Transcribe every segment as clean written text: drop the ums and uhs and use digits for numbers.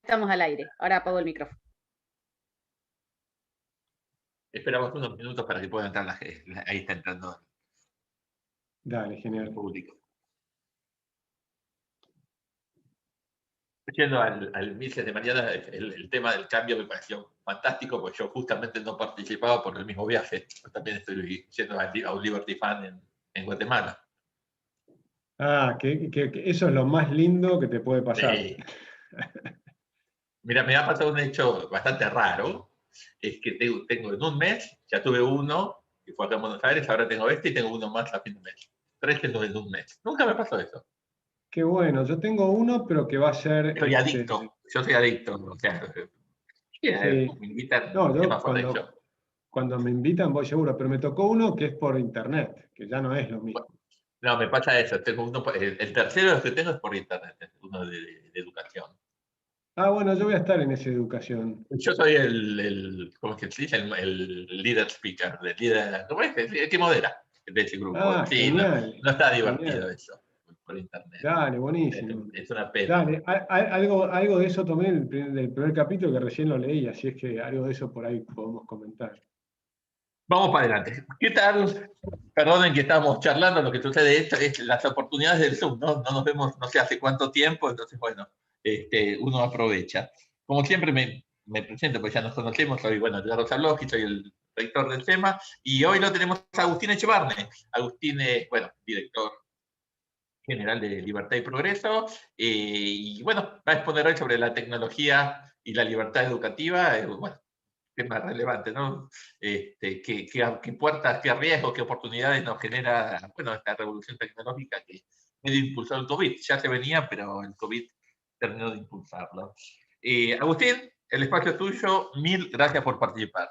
Estamos al aire. Ahora apago el micrófono. Esperamos unos minutos para que pueda entrar ahí está entrando Dale, el genial. público. Yendo al Mises de Mariana, el tema del cambio me pareció fantástico, porque yo justamente no participaba por el mismo viaje. Yo también estoy yendo a un Liberty Fan en Guatemala. Ah, que eso es lo más lindo que te puede pasar. Mira, me ha pasado un hecho bastante raro. Es que tengo en un mes, ya tuve uno, que fue acá en Buenos Aires, ahora tengo este y tengo uno más a fin de mes. 3 en un mes. Nunca me pasó eso. Qué bueno, yo tengo uno, pero que va a ser, Soy adicto. Yo soy adicto. O sea, sí. me invitan, No, ¿qué yo más hecho? cuando me invitan voy seguro, pero me tocó uno que es por internet, que ya no es lo mismo. No, me pasa eso. Tengo uno, el tercero de los que tengo es por internet, es uno de educación. Ah, bueno, yo voy a estar en esa educación. Yo soy ¿cómo es que se dice? El leader speaker, el líder, ¿cómo es? El que modera de ese grupo. Ah, Sí, no, genial, no está divertido genial. eso por internet. Dale, Es, buenísimo. es una pena. Dale, algo de eso tomé del primer capítulo que recién lo leí, así es que algo de eso por ahí podemos comentar. Vamos para adelante. ¿Qué tal? Perdonen que estamos charlando, lo que sucede es las oportunidades del Zoom, ¿no? No nos vemos no sé hace cuánto tiempo, entonces, bueno, uno aprovecha. Como siempre me presento, pues ya nos conocemos, soy, bueno, Eduardo Zarlowski, soy el rector del tema, y hoy lo tenemos a Agustín Echevarne. Agustín es, bueno, director general de Libertad y Progreso, y bueno, va a exponer hoy sobre la tecnología y la libertad educativa, bueno, tema relevante, ¿no? ¿Qué puertas, qué riesgos, qué oportunidades nos genera, bueno, esta revolución tecnológica que medio impulsó el COVID? Ya se venía, pero el COVID terminó de impulsarlo. Agustín, el espacio es tuyo. Mil gracias por participar.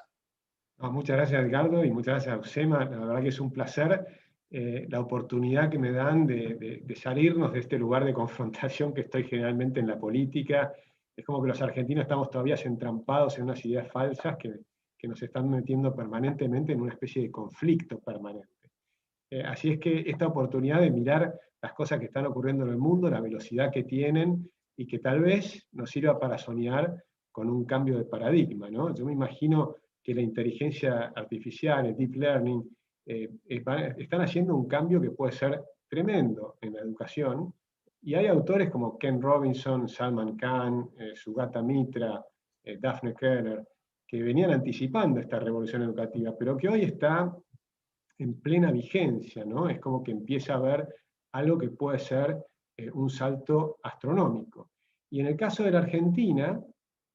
No, muchas gracias, Edgardo, y muchas gracias, Auxema. La verdad que es un placer la oportunidad que me dan de salirnos de este lugar de confrontación que estoy generalmente en la política. Es como que los argentinos estamos todavía entrampados en unas ideas falsas que nos están metiendo permanentemente en una especie de conflicto permanente. Así es que esta oportunidad de mirar las cosas que están ocurriendo en el mundo, la velocidad que tienen y que tal vez nos sirva para soñar con un cambio de paradigma, ¿no? Yo me imagino que la inteligencia artificial, el deep learning, están haciendo un cambio que puede ser tremendo en la educación. Y hay autores como Ken Robinson, Salman Khan, Sugata Mitra, Daphne Keller, que venían anticipando esta revolución educativa, pero que hoy está en plena vigencia, ¿no? Es como que empieza a haber algo que puede ser un salto astronómico. Y en el caso de la Argentina,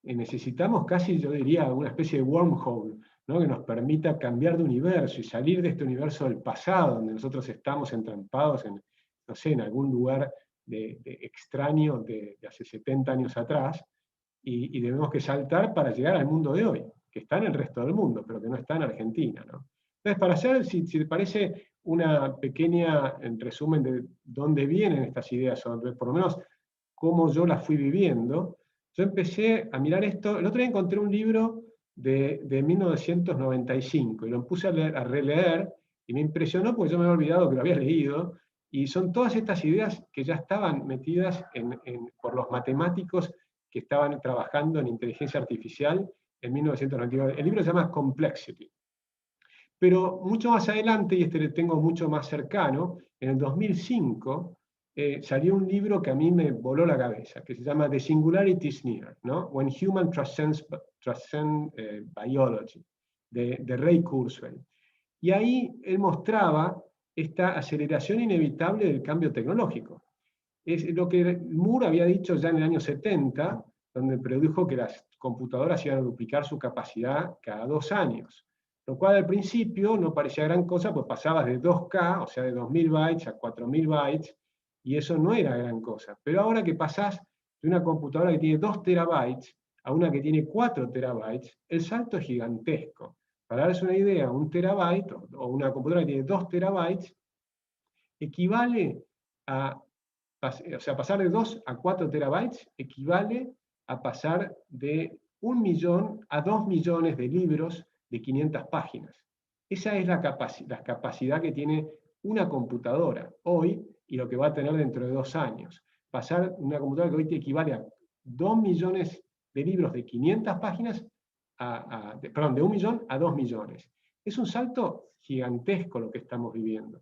necesitamos casi, yo diría, una especie de wormhole, ¿no? Que nos permita cambiar de universo y salir de este universo del pasado, donde nosotros estamos entrampados en, no sé, en algún lugar de extraño de hace 70 años atrás, y debemos que saltar para llegar al mundo de hoy, que está en el resto del mundo, pero que no está en Argentina, ¿no? Entonces, para hacer, si te parece, una pequeña resumen de dónde vienen estas ideas, o por lo menos cómo yo las fui viviendo, yo empecé a mirar esto. El otro día encontré un libro de 1995 y lo puse a releer y me impresionó porque yo me había olvidado que lo había leído, y son todas estas ideas que ya estaban metidas por los matemáticos que estaban trabajando en inteligencia artificial en 1999. El libro se llama Complexity. Pero mucho más adelante, y este le tengo mucho más cercano, en el 2005 salió un libro que a mí me voló la cabeza, que se llama The Singularity is Near, ¿no? When Human Transcends Biology, de Ray Kurzweil. Y ahí él mostraba esta aceleración inevitable del cambio tecnológico. Es lo que Moore había dicho ya en el año 70, donde produjo que las computadoras iban a duplicar su capacidad cada 2 años. Lo cual al principio no parecía gran cosa, pues pasabas de 2K, o sea, de 2000 bytes a 4000 bytes, y eso no era gran cosa. Pero ahora que pasás de una computadora que tiene 2 terabytes a una que tiene 4 terabytes, el salto es gigantesco. Para darles una idea, un terabyte o una computadora que tiene 2 terabytes equivale a, o sea, pasar de 2 a 4 terabytes equivale a pasar de 1 millón a 2 millones de libros de 500 páginas. Esa es la capacidad que tiene una computadora hoy y lo que va a tener dentro de 2 años. pasar una computadora que hoy te equivale a 2 millones de libros de 500 páginas, perdón, de 1 millón a 2 millones. Es un salto gigantesco lo que estamos viviendo.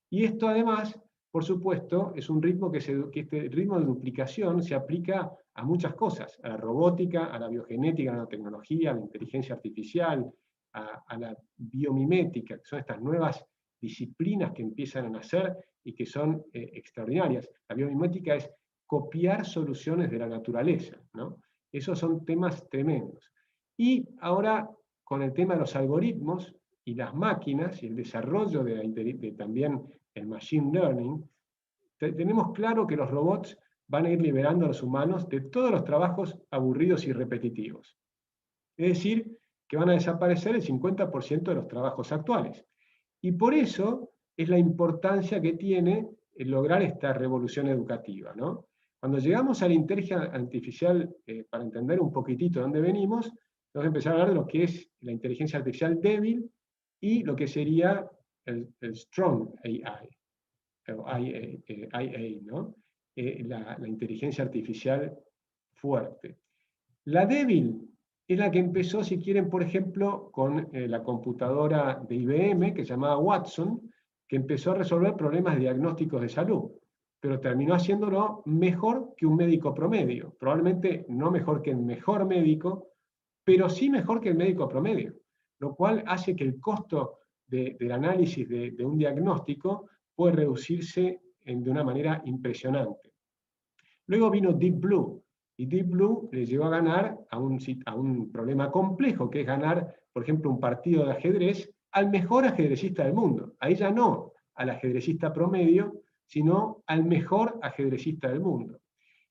Y esto además, por supuesto, es un ritmo que este ritmo de duplicación se aplica a muchas cosas, a la robótica, a la biogenética, a la tecnología, a la inteligencia artificial, a la biomimética, que son estas nuevas disciplinas que empiezan a nacer y que son extraordinarias. La biomimética es copiar soluciones de la naturaleza, ¿no? Esos son temas tremendos. Y ahora, con el tema de los algoritmos y las máquinas y el desarrollo de también el machine learning, tenemos claro que los robots van a ir liberando a los humanos de todos los trabajos aburridos y repetitivos. Es decir, que van a desaparecer el 50% de los trabajos actuales. Y por eso es la importancia que tiene lograr esta revolución educativa, ¿no? Cuando llegamos a la inteligencia artificial, para entender un poquitito de dónde venimos, vamos a empezar a hablar de lo que es la inteligencia artificial débil y lo que sería el strong AI, o IA, ¿no? La inteligencia artificial fuerte. La débil es la que empezó, si quieren, por ejemplo, con la computadora de IBM, que se llamaba Watson, que empezó a resolver problemas diagnósticos de salud, pero terminó haciéndolo mejor que un médico promedio. Probablemente no mejor que el mejor médico, pero sí mejor que el médico promedio, lo cual hace que el costo del análisis de un diagnóstico puede reducirse de una manera impresionante. Luego vino Deep Blue, y Deep Blue le llevó a ganar a un problema complejo, que es ganar, por ejemplo, un partido de ajedrez al mejor ajedrecista del mundo. Ahí ya no al ajedrecista promedio, sino al mejor ajedrecista del mundo.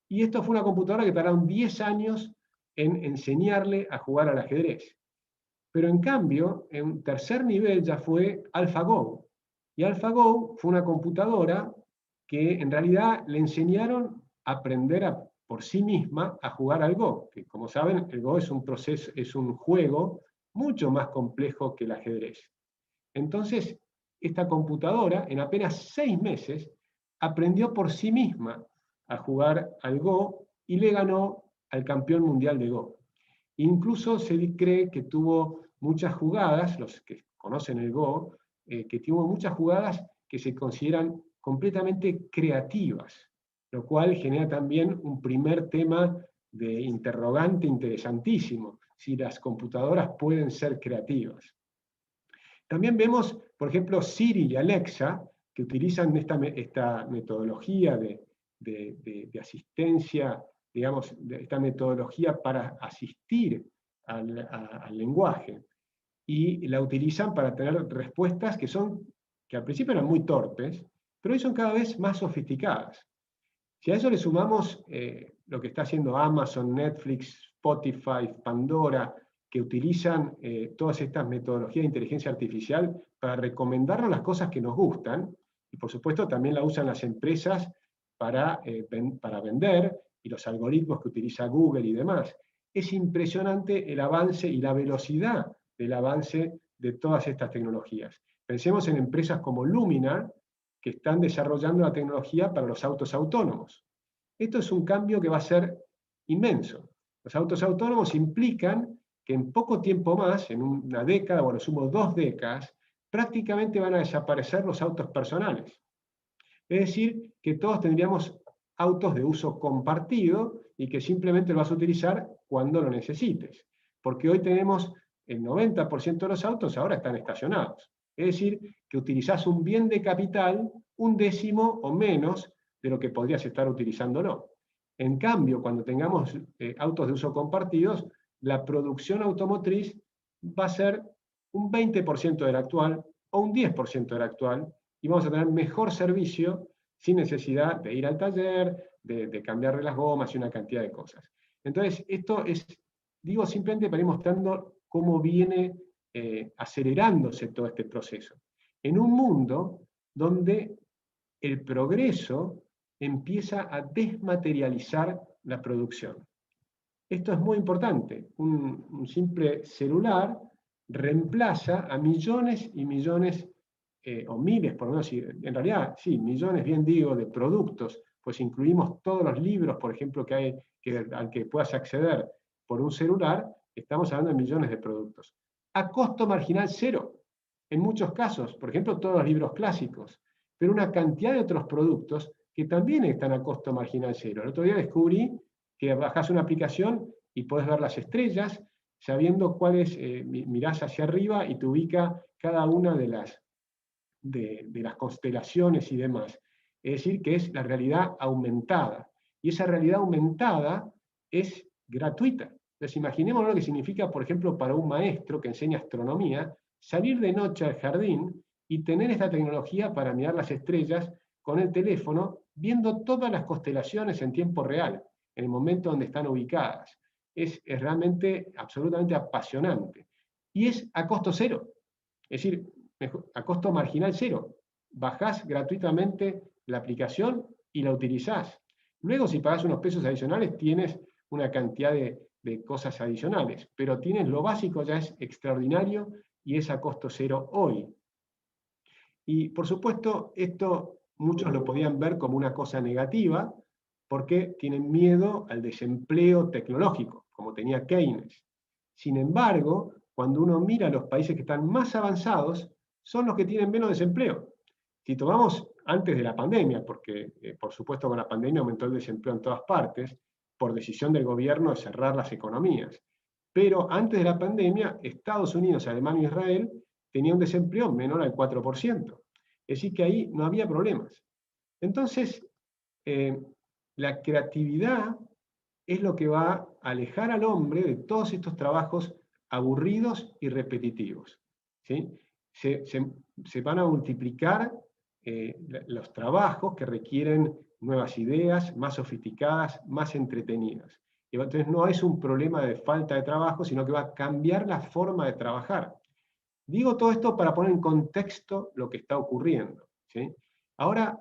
Y esto fue una computadora que tardaron 10 años en enseñarle a jugar al ajedrez. Pero en cambio, en un tercer nivel ya fue AlphaGo. Y AlphaGo fue una computadora que en realidad le enseñaron a aprender por sí misma a jugar al Go, que como saben, el Go es un proceso, es un juego mucho más complejo que el ajedrez. Entonces, esta computadora, en apenas 6 meses, aprendió por sí misma a jugar al Go y le ganó al campeón mundial de Go. Incluso se cree que tuvo muchas jugadas, los que conocen el Go, que tuvo muchas jugadas que se consideran completamente creativas, lo cual genera también un primer tema de interrogante interesantísimo, si las computadoras pueden ser creativas. También vemos, por ejemplo, Siri y Alexa, que utilizan esta metodología de asistencia, digamos, esta metodología para asistir al lenguaje. Y la utilizan para tener respuestas que al principio eran muy torpes, pero hoy son cada vez más sofisticadas. Si a eso le sumamos lo que está haciendo Amazon, Netflix, Spotify, Pandora, que utilizan todas estas metodologías de inteligencia artificial para recomendarnos las cosas que nos gustan, y por supuesto también la usan las empresas para vender, y los algoritmos que utiliza Google y demás. Es impresionante el avance y la velocidad del avance de todas estas tecnologías. Pensemos en empresas como Luminar, que están desarrollando la tecnología para los autos autónomos. Esto es un cambio que va a ser inmenso. Los autos autónomos implican que en poco tiempo más, en una década o a lo sumo 2 décadas, prácticamente van a desaparecer los autos personales. Es decir, que todos tendríamos autos de uso compartido y que simplemente lo vas a utilizar cuando lo necesites. Porque hoy tenemos el 90% de los autos ahora están estacionados. Es decir, que utilizás un bien de capital 1/10 o menos de lo que podrías estar utilizándolo. En cambio, cuando tengamos autos de uso compartidos, la producción automotriz va a ser un 20% del actual o un 10% del actual, y vamos a tener mejor servicio sin necesidad de ir al taller, de cambiarle las gomas y una cantidad de cosas. Entonces, esto es, digo simplemente para ir mostrando cómo viene acelerándose todo este proceso. En un mundo donde el progreso empieza a desmaterializar la producción. Esto es muy importante. Un simple celular reemplaza a millones y millones, o miles, por lo menos, en realidad, sí, millones, bien digo, de productos pues incluimos todos los libros, por ejemplo, al que puedas acceder por un celular, estamos hablando de millones de productos. A costo marginal cero, en muchos casos, por ejemplo, todos los libros clásicos, pero una cantidad de otros productos que también están a costo marginal cero. El otro día descubrí que bajás una aplicación y podés ver las estrellas, sabiendo cuáles, mirás hacia arriba y te ubica cada una de las constelaciones y demás. Es decir, que es la realidad aumentada. Y esa realidad aumentada es gratuita. Entonces, imaginemos lo que significa, por ejemplo, para un maestro que enseña astronomía, salir de noche al jardín y tener esta tecnología para mirar las estrellas con el teléfono, viendo todas las constelaciones en tiempo real, en el momento donde están ubicadas. Es realmente absolutamente apasionante. Y es a costo cero. Es decir, a costo marginal cero. Bajás gratuitamente la aplicación y la utilizás. Luego, si pagás unos pesos adicionales, tienes una cantidad de cosas adicionales, pero tienes lo básico, ya es extraordinario y es a costo cero hoy. Y por supuesto, esto muchos lo podían ver como una cosa negativa, porque tienen miedo al desempleo tecnológico, como tenía Keynes. Sin embargo, cuando uno mira los países que están más avanzados, son los que tienen menos desempleo. Si tomamos antes de la pandemia, porque por supuesto con la pandemia aumentó el desempleo en todas partes, por decisión del gobierno de cerrar las economías. Pero antes de la pandemia, Estados Unidos, Alemania e Israel tenían un desempleo menor al 4%. Es decir, que ahí no había problemas. Entonces, la creatividad es lo que va a alejar al hombre de todos estos trabajos aburridos y repetitivos. ¿Sí? Se van a multiplicar los trabajos que requieren nuevas ideas, más sofisticadas, más entretenidas. Y entonces no es un problema de falta de trabajo, sino que va a cambiar la forma de trabajar. Digo todo esto para poner en contexto lo que está ocurriendo. ¿Sí? Ahora,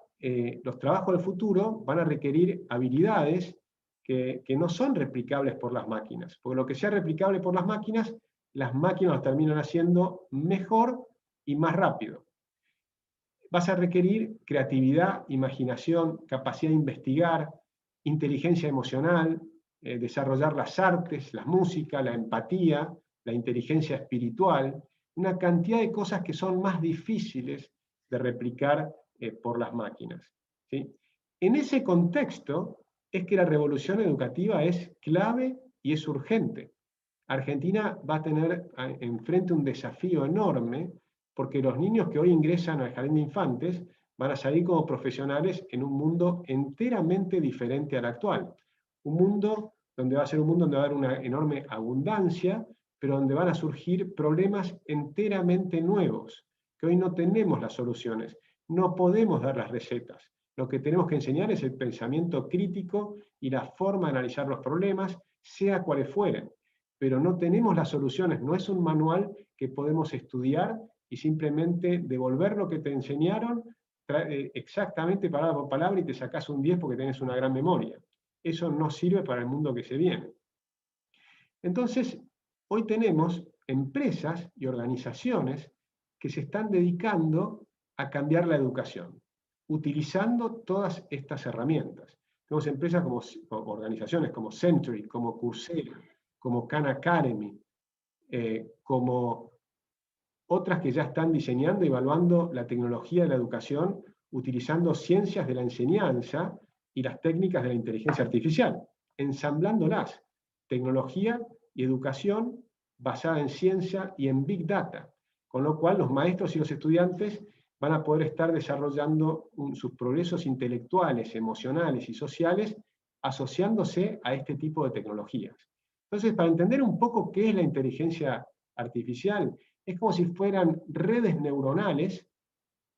los trabajos del futuro van a requerir habilidades que no son replicables por las máquinas, porque lo que sea replicable por las máquinas lo terminan haciendo mejor y más rápido. Vas a requerir creatividad, imaginación, capacidad de investigar, inteligencia emocional, desarrollar las artes, la música, la empatía, la inteligencia espiritual, una cantidad de cosas que son más difíciles de replicar por las máquinas. ¿Sí? En ese contexto es que la revolución educativa es clave y es urgente. Argentina va a tener enfrente un desafío enorme porque los niños que hoy ingresan al jardín de infantes van a salir como profesionales en un mundo enteramente diferente al actual. Un mundo donde va a ser un mundo donde va a haber una enorme abundancia, pero donde van a surgir problemas enteramente nuevos, que hoy no tenemos las soluciones, no podemos dar las recetas. Lo que tenemos que enseñar es el pensamiento crítico y la forma de analizar los problemas, sea cuales fueren. Pero no tenemos las soluciones, no es un manual que podemos estudiar y simplemente devolver lo que te enseñaron exactamente palabra por palabra y te sacás un 10 porque tenés una gran memoria. Eso no sirve para el mundo que se viene. Entonces, hoy tenemos empresas y organizaciones que se están dedicando a cambiar la educación, utilizando todas estas herramientas. Tenemos empresas organizaciones como Century, como Coursera, como Khan Academy, como otras que ya están diseñando y evaluando la tecnología de la educación utilizando ciencias de la enseñanza y las técnicas de la inteligencia artificial, ensamblándolas, tecnología y educación basada en ciencia y en Big Data, con lo cual los maestros y los estudiantes van a poder estar desarrollando sus progresos intelectuales, emocionales y sociales asociándose a este tipo de tecnologías. Entonces, para entender un poco qué es la inteligencia artificial, es como si fueran redes neuronales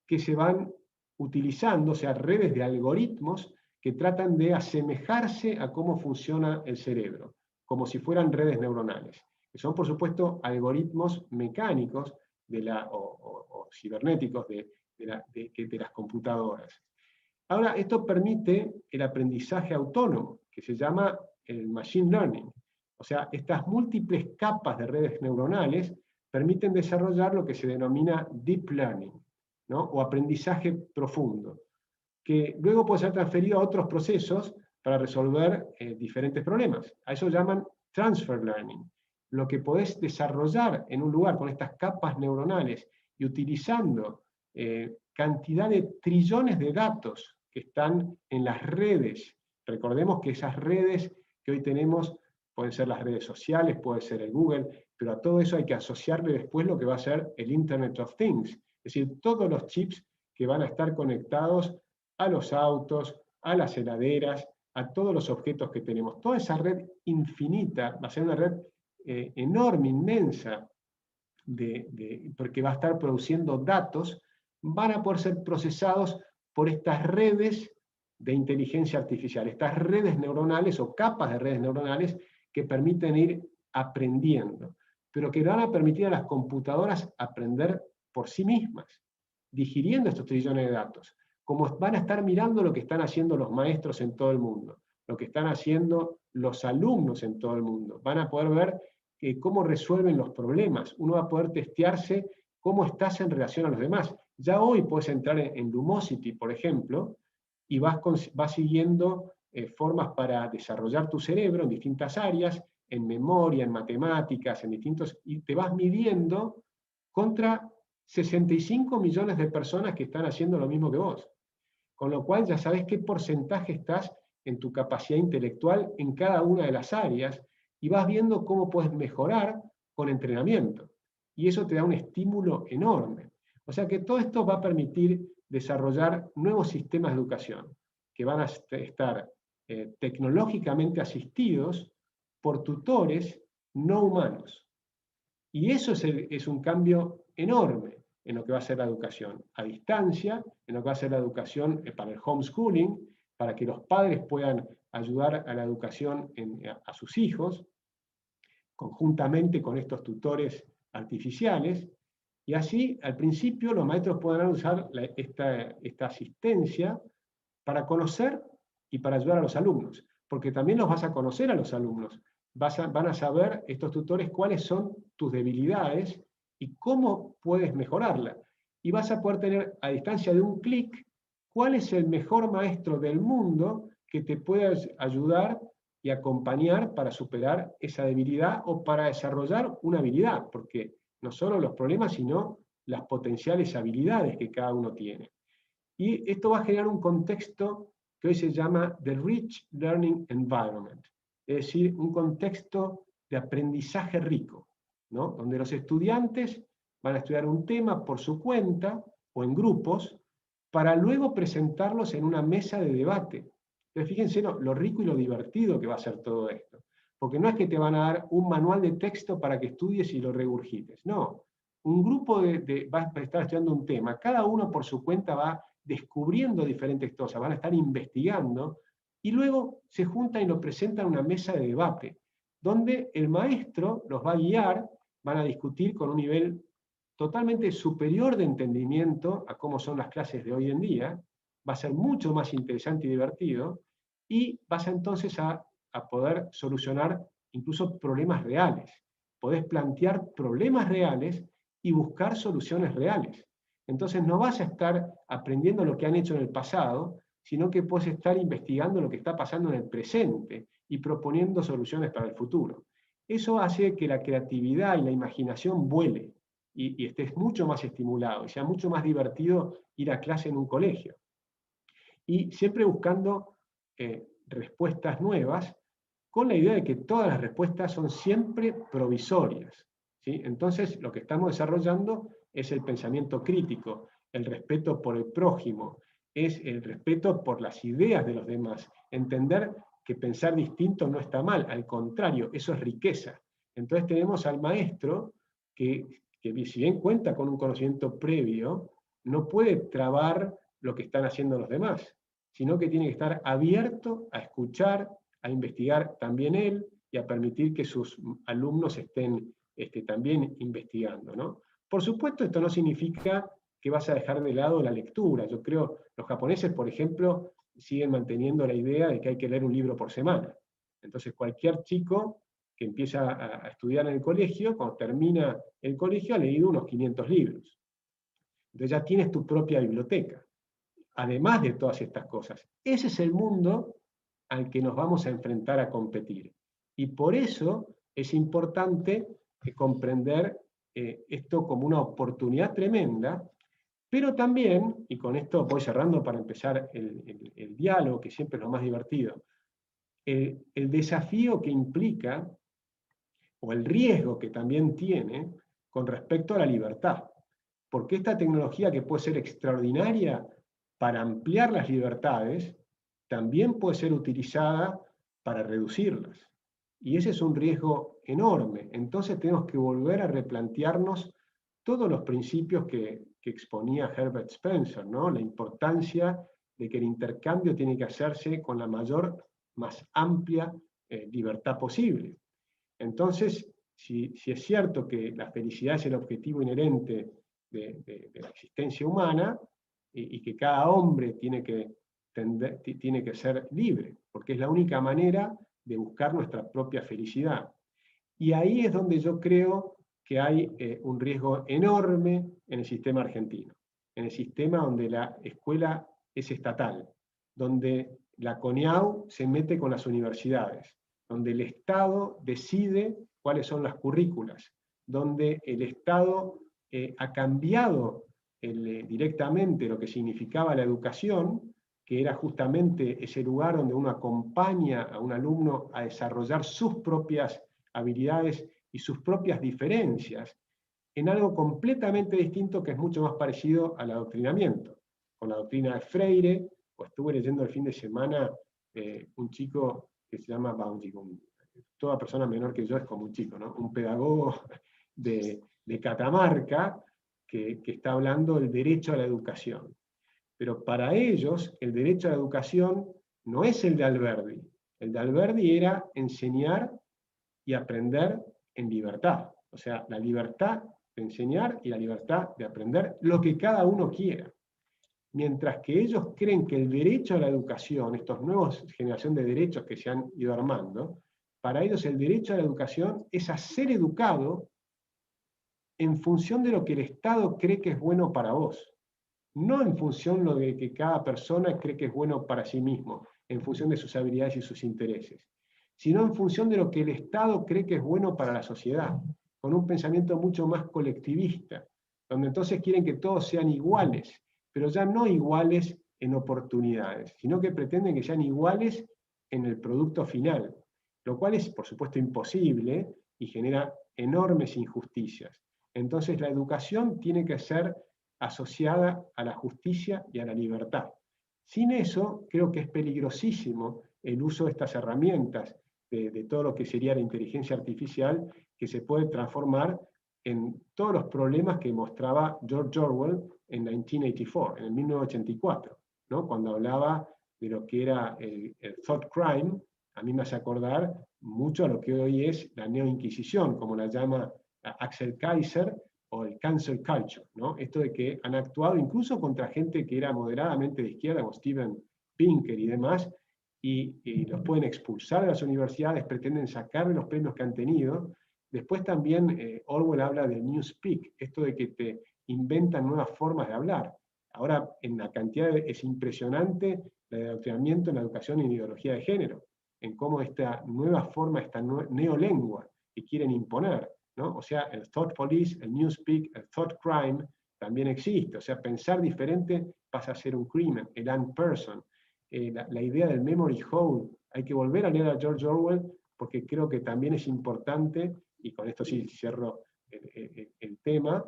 que se van utilizando, o sea, redes de algoritmos que tratan de asemejarse a cómo funciona el cerebro, como si fueran redes neuronales, que son, por supuesto, algoritmos mecánicos o cibernéticos de las computadoras. Ahora, esto permite el aprendizaje autónomo, que se llama el machine learning. O sea, estas múltiples capas de redes neuronales permiten desarrollar lo que se denomina deep learning, ¿no? O aprendizaje profundo, que luego puede ser transferido a otros procesos para resolver diferentes problemas. A eso llaman transfer learning. Lo que podés desarrollar en un lugar con estas capas neuronales y utilizando cantidad de trillones de datos que están en las redes. Recordemos que esas redes que hoy tenemos pueden ser las redes sociales, puede ser el Google, pero a todo eso hay que asociarle después lo que va a ser el Internet of Things, es decir, todos los chips que van a estar conectados a los autos, a las heladeras, a todos los objetos que tenemos. Toda esa red infinita va a ser una red enorme, inmensa, porque va a estar produciendo datos, van a poder ser procesados por estas redes de inteligencia artificial, estas redes neuronales o capas de redes neuronales que permiten ir aprendiendo, pero que van a permitir a las computadoras aprender por sí mismas, digiriendo estos trillones de datos, como van a estar mirando lo que están haciendo los maestros en todo el mundo, lo que están haciendo los alumnos en todo el mundo, van a poder ver cómo resuelven los problemas, uno va a poder testearse cómo estás en relación a los demás. Ya hoy puedes entrar en Lumosity, por ejemplo, y vas siguiendo formas para desarrollar tu cerebro en distintas áreas, en memoria, en matemáticas, y te vas midiendo contra 65 millones de personas que están haciendo lo mismo que vos. Con lo cual ya sabes qué porcentaje estás en tu capacidad intelectual en cada una de las áreas, y vas viendo cómo puedes mejorar con entrenamiento. Y eso te da un estímulo enorme. O sea que todo esto va a permitir desarrollar nuevos sistemas de educación que van a estar tecnológicamente asistidos por tutores no humanos. Y eso es un cambio enorme en lo que va a ser la educación a distancia, en lo que va a ser la educación para el homeschooling, para que los padres puedan ayudar a la educación a sus hijos, conjuntamente con estos tutores artificiales, y así al principio los maestros podrán usar esta asistencia para conocer y para ayudar a los alumnos, porque también los vas a conocer a los alumnos, van a saber estos tutores cuáles son tus debilidades y cómo puedes mejorarla, y vas a poder tener a distancia de un clic cuál es el mejor maestro del mundo que te pueda ayudar y acompañar para superar esa debilidad o para desarrollar una habilidad, porque no solo los problemas, sino las potenciales habilidades que cada uno tiene. Y esto va a generar un contexto que hoy se llama The Rich Learning Environment, es decir, un contexto de aprendizaje rico, ¿no? Donde los estudiantes van a estudiar un tema por su cuenta o en grupos, para luego presentarlos en una mesa de debate. Entonces fíjense lo rico y lo divertido que va a ser todo esto. Porque no es que te van a dar un manual de texto para que estudies y lo regurgites, no. Un grupo va a estar estudiando un tema, cada uno por su cuenta va descubriendo diferentes cosas, van a estar investigando, y luego se juntan y lo presentan en una mesa de debate, donde el maestro los va a guiar, van a discutir con un nivel totalmente superior de entendimiento a cómo son las clases de hoy en día, va a ser mucho más interesante y divertido, y vas entonces a poder solucionar incluso problemas reales. Podés plantear problemas reales y buscar soluciones reales. Entonces no vas a estar aprendiendo lo que han hecho en el pasado, sino que puedes estar investigando lo que está pasando en el presente y proponiendo soluciones para el futuro. Eso hace que la creatividad y la imaginación vuele y estés mucho más estimulado y sea mucho más divertido ir a clase en un colegio. Y siempre buscando respuestas nuevas, con la idea de que todas las respuestas son siempre provisorias, ¿sí? Entonces lo que estamos desarrollando es el pensamiento crítico, el respeto por el prójimo, es el respeto por las ideas de los demás, entender que pensar distinto no está mal, al contrario, eso es riqueza. Entonces tenemos al maestro que si bien cuenta con un conocimiento previo, no puede trabar lo que están haciendo los demás, sino que tiene que estar abierto a escuchar, a investigar también él y a permitir que sus alumnos estén también investigando, ¿no? Por supuesto, esto no significa que vas a dejar de lado la lectura. Yo creo, los japoneses, por ejemplo, siguen manteniendo la idea de que hay que leer un libro por semana. Entonces, cualquier chico que empieza a estudiar en el colegio, cuando termina el colegio, ha leído unos 500 libros. Entonces ya tienes tu propia biblioteca. además de todas estas cosas. Ese es el mundo al que nos vamos a enfrentar a competir. Y por eso es importante comprender esto como una oportunidad tremenda, pero también, y con esto voy cerrando para empezar el diálogo, que siempre es lo más divertido, el desafío que implica, o el riesgo que también tiene, con respecto a la libertad. Porque esta tecnología, que puede ser extraordinaria para ampliar las libertades, también puede ser utilizada para reducirlas. Y ese es un riesgo enorme. Entonces tenemos que volver a replantearnos todos los principios que exponía Herbert Spencer, ¿no? La importancia de que el intercambio tiene que hacerse con la más amplia libertad posible. Entonces, si es cierto que la felicidad es el objetivo inherente de la existencia humana, y que cada hombre tiene que ser libre, porque es la única manera de buscar nuestra propia felicidad. Y ahí es donde yo creo que hay un riesgo enorme en el sistema argentino, en el sistema donde la escuela es estatal, donde la CONIAU se mete con las universidades, donde el Estado decide cuáles son las currículas, donde el Estado ha cambiado directamente lo que significaba la educación, que era justamente ese lugar donde uno acompaña a un alumno a desarrollar sus propias habilidades y sus propias diferencias, en algo completamente distinto que es mucho más parecido al adoctrinamiento. Con la doctrina de Freire, o estuve leyendo el fin de semana un chico que se llama Bounty, toda persona menor que yo es como un chico, ¿no? Un pedagogo de Catamarca que está hablando del derecho a la educación. Pero para ellos el derecho a la educación no es el de Alberdi. El de Alberdi era enseñar y aprender en libertad. O sea, la libertad de enseñar y la libertad de aprender lo que cada uno quiera. Mientras que ellos creen que el derecho a la educación, estas nuevas generaciones de derechos que se han ido armando, para ellos el derecho a la educación es a ser educado en función de lo que el Estado cree que es bueno para vos. No en función de lo que cada persona cree que es bueno para sí mismo, en función de sus habilidades y sus intereses, sino en función de lo que el Estado cree que es bueno para la sociedad, con un pensamiento mucho más colectivista, donde entonces quieren que todos sean iguales, pero ya no iguales en oportunidades, sino que pretenden que sean iguales en el producto final, lo cual es, por supuesto, imposible y genera enormes injusticias. Entonces, la educación tiene que ser asociada a la justicia y a la libertad. Sin eso, creo que es peligrosísimo el uso de estas herramientas, de todo lo que sería la inteligencia artificial, que se puede transformar en todos los problemas que mostraba George Orwell en 1984, en el 1984, ¿no? Cuando hablaba de lo que era el thought crime. A mí me hace acordar mucho a lo que hoy es la neoinquisición, como la llama Axel Kaiser, o el cancel culture, ¿no? Esto de que han actuado incluso contra gente que era moderadamente de izquierda, como Steven Pinker y demás, y los pueden expulsar de las universidades, pretenden sacarle los premios que han tenido. Después también Orwell habla del newspeak, esto de que te inventan nuevas formas de hablar. Ahora, en la cantidad es impresionante el adoctrinamiento en la educación en ideología de género, en cómo esta nueva forma, esta neolengua que quieren imponer, ¿no? O sea, el thought police, el newspeak, el thought crime también existe. O sea, pensar diferente pasa a ser un crimen, el unperson. La idea del memory hole, hay que volver a leer a George Orwell, porque creo que también es importante, y con esto sí cierro el tema,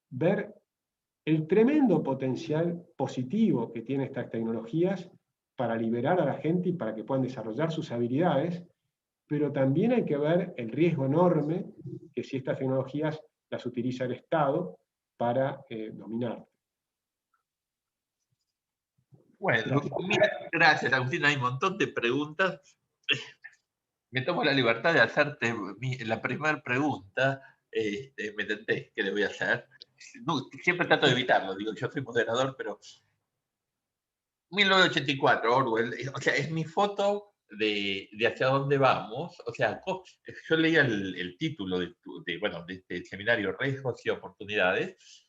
ver el tremendo potencial positivo que tienen estas tecnologías para liberar a la gente y para que puedan desarrollar sus habilidades, pero también hay que ver el riesgo enorme que si estas tecnologías las utiliza el Estado para dominar. Bueno, gracias, Agustín. Hay un montón de preguntas. Me tomo la libertad de hacerte la primera pregunta. Me tenté, ¿qué le voy a hacer? No, siempre trato de evitarlo, digo, yo soy moderador, pero 1984, Orwell, o sea, es mi foto de hacia dónde vamos. O sea, yo leía el título de este seminario, Riesgos y Oportunidades,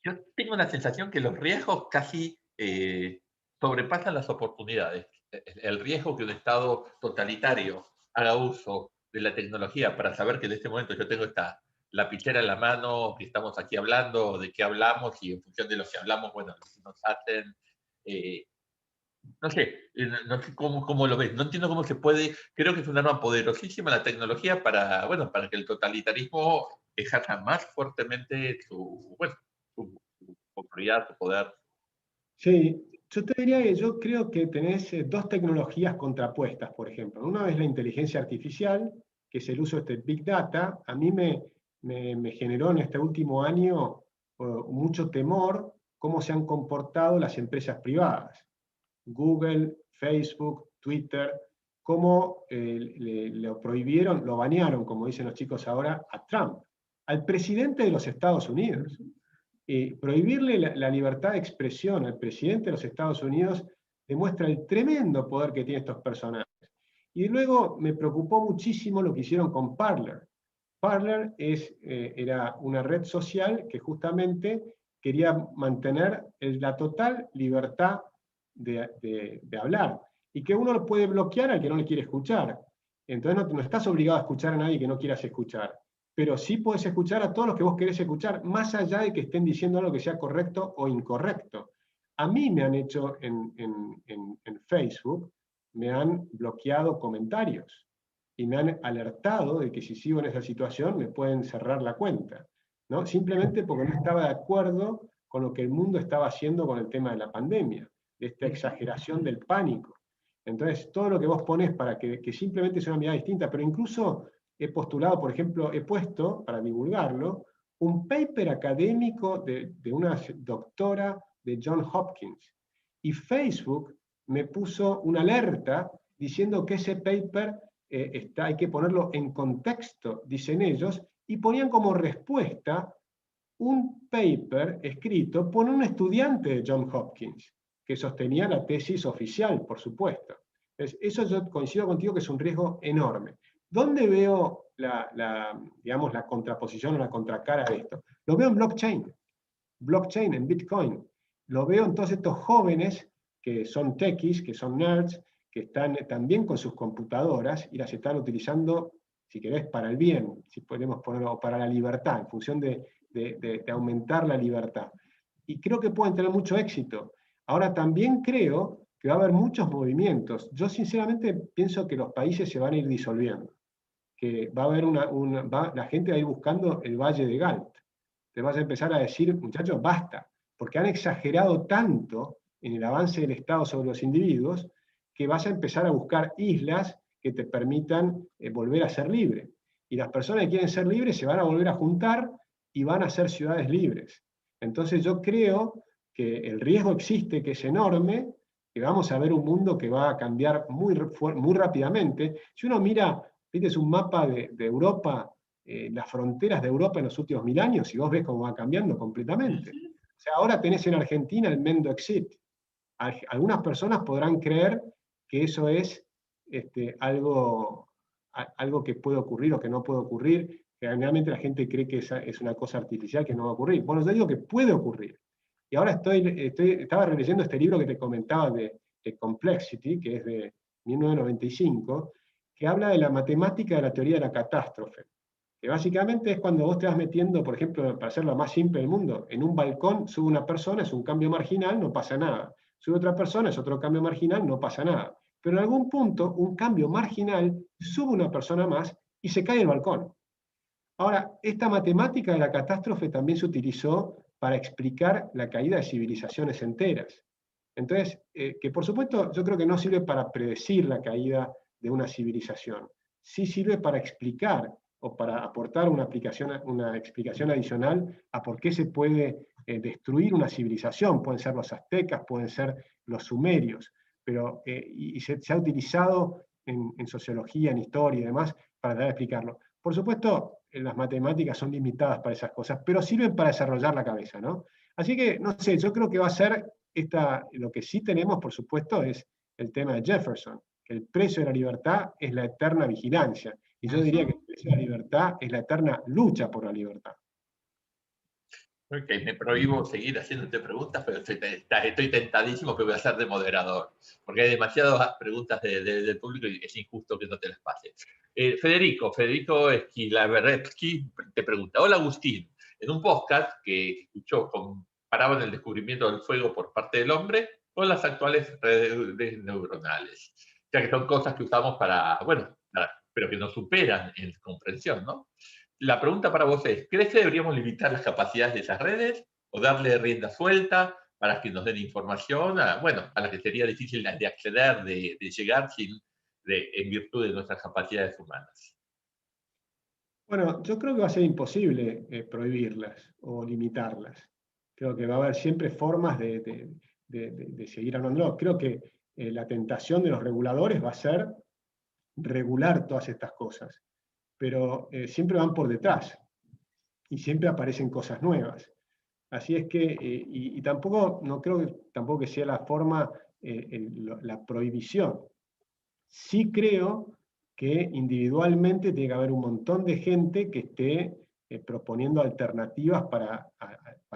Yo tengo la sensación que los riesgos casi sobrepasan las oportunidades. El riesgo que un Estado totalitario haga uso de la tecnología para saber que en este momento yo tengo esta lapicera en la mano, que estamos aquí hablando, de qué hablamos, y en función de lo que hablamos, bueno, nos hacen... no sé, no sé cómo lo ves, no entiendo cómo se puede, creo que es un arma poderosísima la tecnología para, bueno, para que el totalitarismo ejerza más fuertemente bueno, su autoridad, su poder. Sí, yo te diría que yo creo que tenés dos tecnologías contrapuestas, por ejemplo. Una es la inteligencia artificial, que es el uso de este Big Data. A mí me generó en este último año mucho temor cómo se han comportado las empresas privadas. Google, Facebook, Twitter, cómo lo prohibieron, lo banearon, como dicen los chicos ahora, a Trump, al presidente de los Estados Unidos. Prohibirle la libertad de expresión al presidente de los Estados Unidos demuestra el tremendo poder que tienen estos personajes. Y luego me preocupó muchísimo lo que hicieron con Parler. Parler era una red social que justamente quería mantener la total libertad de hablar, y que uno lo puede bloquear al que no le quiere escuchar. Entonces no estás obligado a escuchar a nadie que no quieras escuchar, pero sí puedes escuchar a todos los que vos querés escuchar, más allá de que estén diciendo algo que sea correcto o incorrecto. A mí me han hecho en Facebook, me han bloqueado comentarios y me han alertado de que si sigo en esa situación me pueden cerrar la cuenta, ¿no? Simplemente porque no estaba de acuerdo con lo que el mundo estaba haciendo con el tema de la pandemia, de esta exageración del pánico. Entonces, todo lo que vos ponés para que simplemente sea una mirada distinta, pero incluso he postulado, por ejemplo, he puesto, para divulgarlo, un paper académico de una doctora de Johns Hopkins. Y Facebook me puso una alerta diciendo que ese paper hay que ponerlo en contexto, dicen ellos, y ponían como respuesta un paper escrito por un estudiante de Johns Hopkins, que sostenía la tesis oficial, por supuesto. Entonces, eso yo coincido contigo que es un riesgo enorme. ¿Dónde veo digamos, la contraposición o la contracara de esto? Lo veo en blockchain, en Bitcoin. Lo veo en todos estos jóvenes que son techies, que son nerds, que están también con sus computadoras y las están utilizando, si querés, para el bien, si podemos ponerlo, para la libertad, en función de aumentar la libertad. Y creo que pueden tener mucho éxito. Ahora también creo que va a haber muchos movimientos. Yo sinceramente pienso que los países se van a ir disolviendo, que va a haber la gente va a ir buscando el Valle de Galt. Te vas a empezar a decir, muchachos, basta, porque han exagerado tanto en el avance del Estado sobre los individuos que vas a empezar a buscar islas que te permitan volver a ser libre. Y las personas que quieren ser libres se van a volver a juntar y van a ser ciudades libres. Entonces yo creo que el riesgo existe, que es enorme, que vamos a ver un mundo que va a cambiar muy rápidamente. Si uno mira, viste, un mapa de Europa, las fronteras de Europa en los últimos 1000 años, y vos ves cómo va cambiando completamente. O sea, ahora tenés en Argentina el Mendo Exit. Algunas personas podrán creer que eso es algo que puede ocurrir o que no puede ocurrir. Generalmente la gente cree que es una cosa artificial que no va a ocurrir. Bueno, yo digo que puede ocurrir. Y ahora estaba releyendo este libro que te comentaba de Complexity, que es de 1995, que habla de la matemática de la teoría de la catástrofe. Que básicamente es cuando vos te vas metiendo, por ejemplo, para hacerlo más simple del mundo, en un balcón sube una persona, es un cambio marginal, no pasa nada. Sube otra persona, es otro cambio marginal, no pasa nada. Pero en algún punto, un cambio marginal, sube una persona más y se cae el balcón. Ahora, esta matemática de la catástrofe también se utilizó para explicar la caída de civilizaciones enteras. Entonces, que por supuesto yo creo que no sirve para predecir la caída de una civilización, sí sirve para explicar o para aportar una explicación adicional a por qué se puede destruir una civilización. Pueden ser los aztecas, pueden ser los sumerios, pero y se ha utilizado en sociología, en historia y demás para dar a explicarlo. Por supuesto, las matemáticas son limitadas para esas cosas, pero sirven para desarrollar la cabeza, ¿no? Así que, no sé, yo creo que va a ser lo que sí tenemos, por supuesto, es el tema de Jefferson, que el precio de la libertad es la eterna vigilancia. Y yo diría que el precio de la libertad es la eterna lucha por la libertad. Ok, me prohíbo seguir haciéndote preguntas, pero estoy tentadísimo que voy a ser de moderador, porque hay demasiadas preguntas del público y es injusto que no te las pase. Federico Esquilaberetsky te pregunta, hola Agustín, en un podcast que escuchó comparaban el descubrimiento del fuego por parte del hombre con las actuales redes neuronales, ya que son cosas que usamos pero que nos superan en comprensión, ¿no? La pregunta para vos es, ¿crees que deberíamos limitar las capacidades de esas redes o darle rienda suelta para que nos den información a la que sería difícil de acceder, de llegar en virtud de nuestras capacidades humanas? Bueno, yo creo que va a ser imposible prohibirlas o limitarlas. Creo que va a haber siempre formas de seguir hablando. Creo que la tentación de los reguladores va a ser regular todas estas cosas, pero siempre van por detrás y siempre aparecen cosas nuevas. Así es que, y tampoco, no creo que tampoco que sea la forma, la prohibición. Sí creo que individualmente tiene que haber un montón de gente que esté proponiendo alternativas para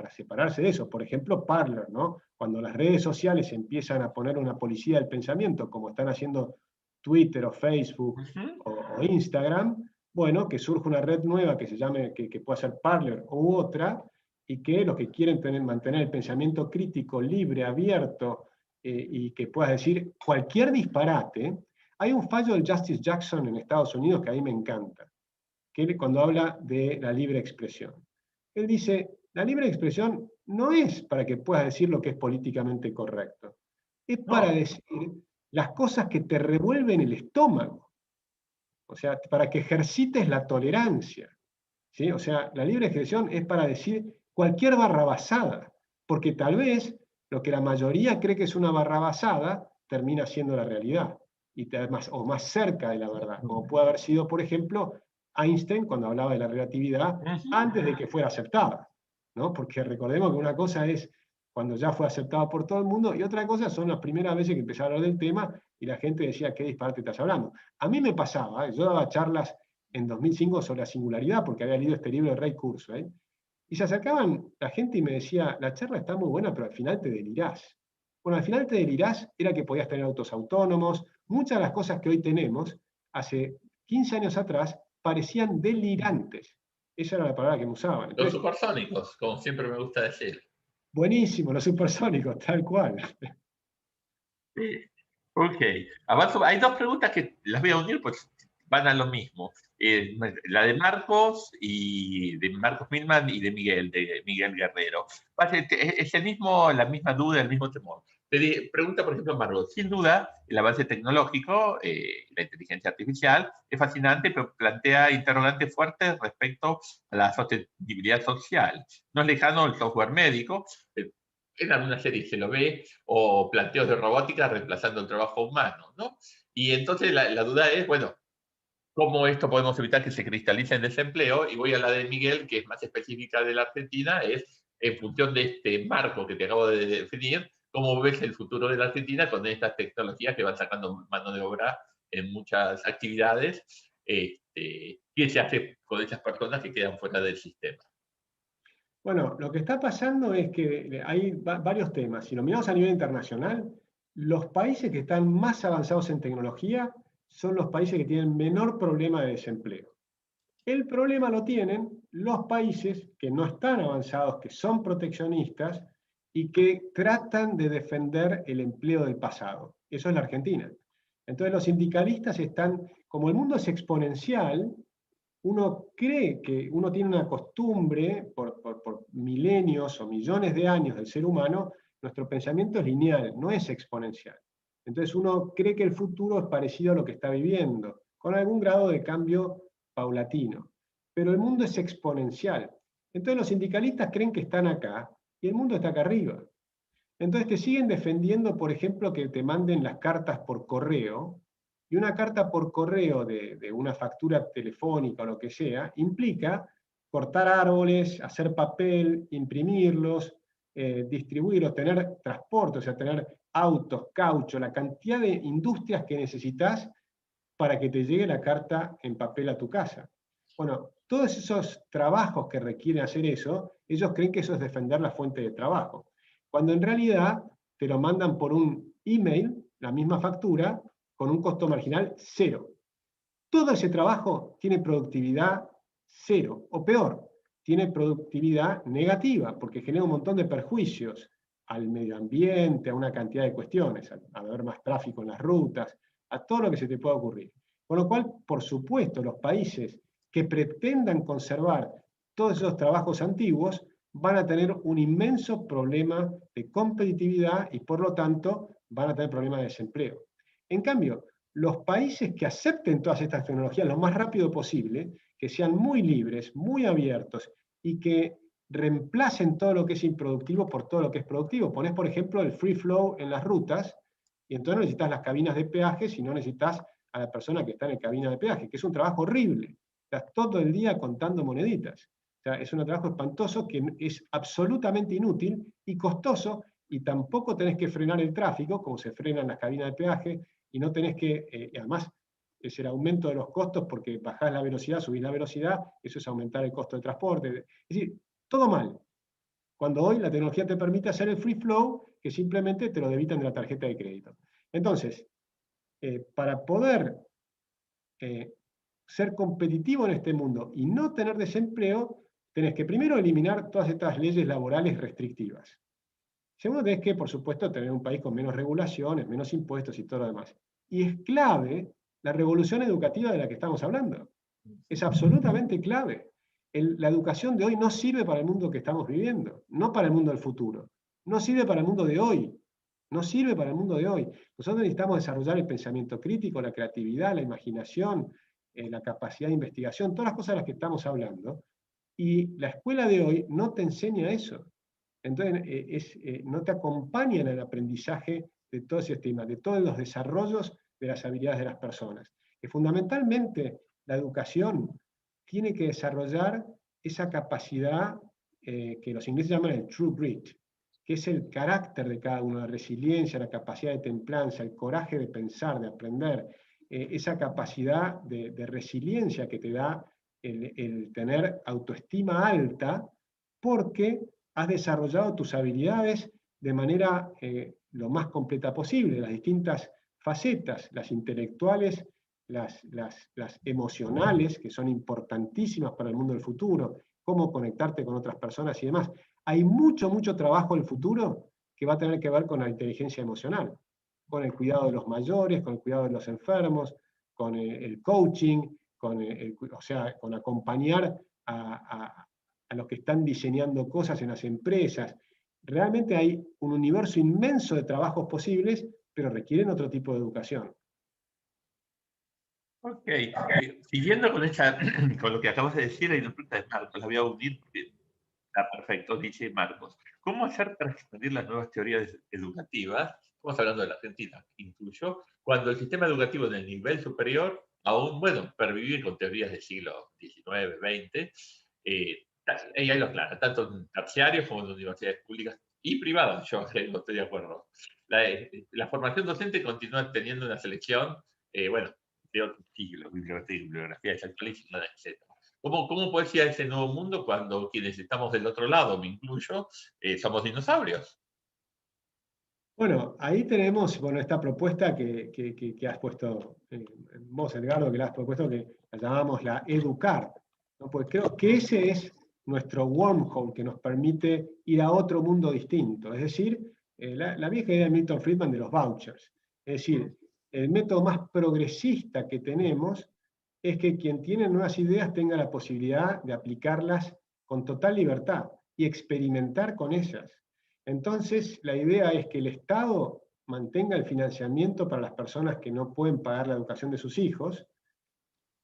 separarse de eso. Por ejemplo, Parler, ¿no? Cuando las redes sociales empiezan a poner una policía del pensamiento, como están haciendo Twitter o Facebook o Instagram, bueno, que surge una red nueva que se llame, que pueda ser Parler u otra, y que los que quieren mantener el pensamiento crítico libre, abierto, y que puedas decir cualquier disparate. Hay un fallo del Justice Jackson en Estados Unidos que a mí me encanta, que cuando habla de la libre expresión. Él dice, la libre expresión no es para que puedas decir lo que es políticamente correcto, es para decir las cosas que te revuelven el estómago, o sea, para que ejercites la tolerancia, ¿sí? O sea, la libre expresión es para decir cualquier barrabasada, porque tal vez lo que la mayoría cree que es una barrabasada termina siendo la realidad, o más cerca de la verdad, como puede haber sido, por ejemplo, Einstein cuando hablaba de la relatividad antes de que fuera aceptada, ¿no? Porque recordemos que una cosa es cuando ya fue aceptada por todo el mundo y otra cosa son las primeras veces que empezaba a hablar del tema y la gente decía, ¿qué disparate estás hablando? A mí me pasaba, yo daba charlas en 2005 sobre la singularidad, porque había leído este libro de Ray Kurzweil, y se acercaban la gente y me decía, la charla está muy buena, pero al final te delirás. Bueno, al final te delirás era que podías tener autos autónomos, muchas de las cosas que hoy tenemos, hace 15 años atrás, parecían delirantes. Esa era la palabra que me usaban. Los Entonces, supersónicos, como siempre me gusta decir. buenísimo, los supersónicos, tal cual. Sí. Ok, avanzo. Hay dos preguntas que las voy a unir, pues van a lo mismo. La de Marcos Milman y de Miguel Guerrero. Es la misma duda, el mismo temor. Pregunta, por ejemplo, Marcos, sin duda, el avance tecnológico, la inteligencia artificial, es fascinante, pero plantea interrogantes fuertes respecto a la sostenibilidad social. No es lejano el software médico, en alguna serie se lo ve, o planteos de robótica reemplazando el trabajo humano, ¿no? Y entonces la duda es, bueno, ¿cómo esto podemos evitar que se cristalice en desempleo? Y voy a la de Miguel, que es más específica de la Argentina, es en función de este marco que te acabo de definir, ¿cómo ves el futuro de la Argentina con estas tecnologías que van sacando mano de obra en muchas actividades? ¿Qué se hace con esas personas que quedan fuera del sistema? Bueno, lo que está pasando es que hay varios temas. Si lo miramos a nivel internacional, los países que están más avanzados en tecnología son los países que tienen menor problema de desempleo. El problema lo tienen los países que no están avanzados, que son proteccionistas y que tratan de defender el empleo del pasado. Eso es la Argentina. Entonces los sindicalistas están, como el mundo es exponencial, uno cree que uno tiene una costumbre por milenios o millones de años del ser humano, nuestro pensamiento es lineal, no es exponencial. Entonces uno cree que el futuro es parecido a lo que está viviendo, con algún grado de cambio paulatino. Pero el mundo es exponencial. Entonces los sindicalistas creen que están acá y el mundo está acá arriba. Entonces te siguen defendiendo, por ejemplo, que te manden las cartas por correo, y una carta por correo de una factura telefónica o lo que sea, implica cortar árboles, hacer papel, imprimirlos, distribuirlos, tener transporte, o sea, tener autos, caucho, la cantidad de industrias que necesitas para que te llegue la carta en papel a tu casa. Bueno, todos esos trabajos que requieren hacer eso, ellos creen que eso es defender la fuente de trabajo. Cuando en realidad te lo mandan por un email, la misma factura, con un costo marginal 0. Todo ese trabajo tiene productividad 0, o peor, tiene productividad negativa, porque genera un montón de perjuicios al medio ambiente, a una cantidad de cuestiones, a haber más tráfico en las rutas, a todo lo que se te pueda ocurrir. Con lo cual, por supuesto, los países que pretendan conservar todos esos trabajos antiguos van a tener un inmenso problema de competitividad y por lo tanto van a tener problemas de desempleo. En cambio, los países que acepten todas estas tecnologías lo más rápido posible, que sean muy libres, muy abiertos y que reemplacen todo lo que es improductivo por todo lo que es productivo. Ponés, por ejemplo, el free flow en las rutas y entonces no necesitas las cabinas de peaje, sino necesitas a la persona que está en la cabina de peaje, que es un trabajo horrible. Estás todo el día contando moneditas. O sea, es un trabajo espantoso que es absolutamente inútil y costoso, y tampoco tenés que frenar el tráfico, como se frena en las cabinas de peaje, y no tenés que, además, es el aumento de los costos porque bajás la velocidad, subís la velocidad, eso es aumentar el costo de transporte. Es decir, todo mal. Cuando hoy la tecnología te permite hacer el free flow, que simplemente te lo debitan de la tarjeta de crédito. Entonces, para poder ser competitivo en este mundo y no tener desempleo, tenés que primero eliminar todas estas leyes laborales restrictivas. Segundo, tenés que, por supuesto, tener un país con menos regulaciones, menos impuestos y todo lo demás. Y es clave la revolución educativa de la que estamos hablando. Es absolutamente clave. La educación de hoy no sirve para el mundo que estamos viviendo, no para el mundo del futuro. No sirve para el mundo de hoy. No sirve para el mundo de hoy. Nosotros necesitamos desarrollar el pensamiento crítico, la creatividad, la imaginación, la capacidad de investigación, todas las cosas de las que estamos hablando. Y la escuela de hoy no te enseña eso. Entonces, no te acompaña en el aprendizaje de todo ese tema, de todos los desarrollos de las habilidades de las personas. Que fundamentalmente la educación tiene que desarrollar esa capacidad que los ingleses llaman el true grit, que es el carácter de cada uno, la resiliencia, la capacidad de templanza, el coraje de pensar, de aprender, esa capacidad de resiliencia que te da el tener autoestima alta, porque has desarrollado tus habilidades de manera lo más completa posible, las distintas facetas, las intelectuales, las emocionales, que son importantísimas para el mundo del futuro, cómo conectarte con otras personas y demás. Hay mucho, mucho trabajo en el futuro que va a tener que ver con la inteligencia emocional, con el cuidado de los mayores, con el cuidado de los enfermos, con el coaching, o sea, con acompañar a los que están diseñando cosas en las empresas. Realmente hay un universo inmenso de trabajos posibles, pero requieren otro tipo de educación. Ok, siguiendo con, con lo que acabas de decir, hay una pregunta de Marcos, la voy a unir porque está perfecto, dice Marcos. ¿Cómo hacer para expandir las nuevas teorías educativas? Estamos hablando de la Argentina, incluyo, cuando el sistema educativo en el nivel superior aún, bueno, pervive con teorías del siglo XIX, XX, ella lo aclara, tanto en terciarios como en universidades públicas y privadas, yo estoy de acuerdo. La formación docente continúa teniendo una selección, bueno, de otros siglos, bibliografía desactualizada, etc. ¿Cómo puede ser ese nuevo mundo cuando quienes estamos del otro lado, me incluyo, somos dinosaurios? Bueno, ahí tenemos esta propuesta que has puesto vos, Edgardo, que la has propuesto, que la llamamos la Educar, ¿no? Porque creo que ese es nuestro wormhole que nos permite ir a otro mundo distinto. Es decir, la vieja idea de Milton Friedman de los vouchers. Es decir, el método más progresista que tenemos es que quien tiene nuevas ideas tenga la posibilidad de aplicarlas con total libertad y experimentar con ellas. Entonces, la idea es que el Estado mantenga el financiamiento para las personas que no pueden pagar la educación de sus hijos,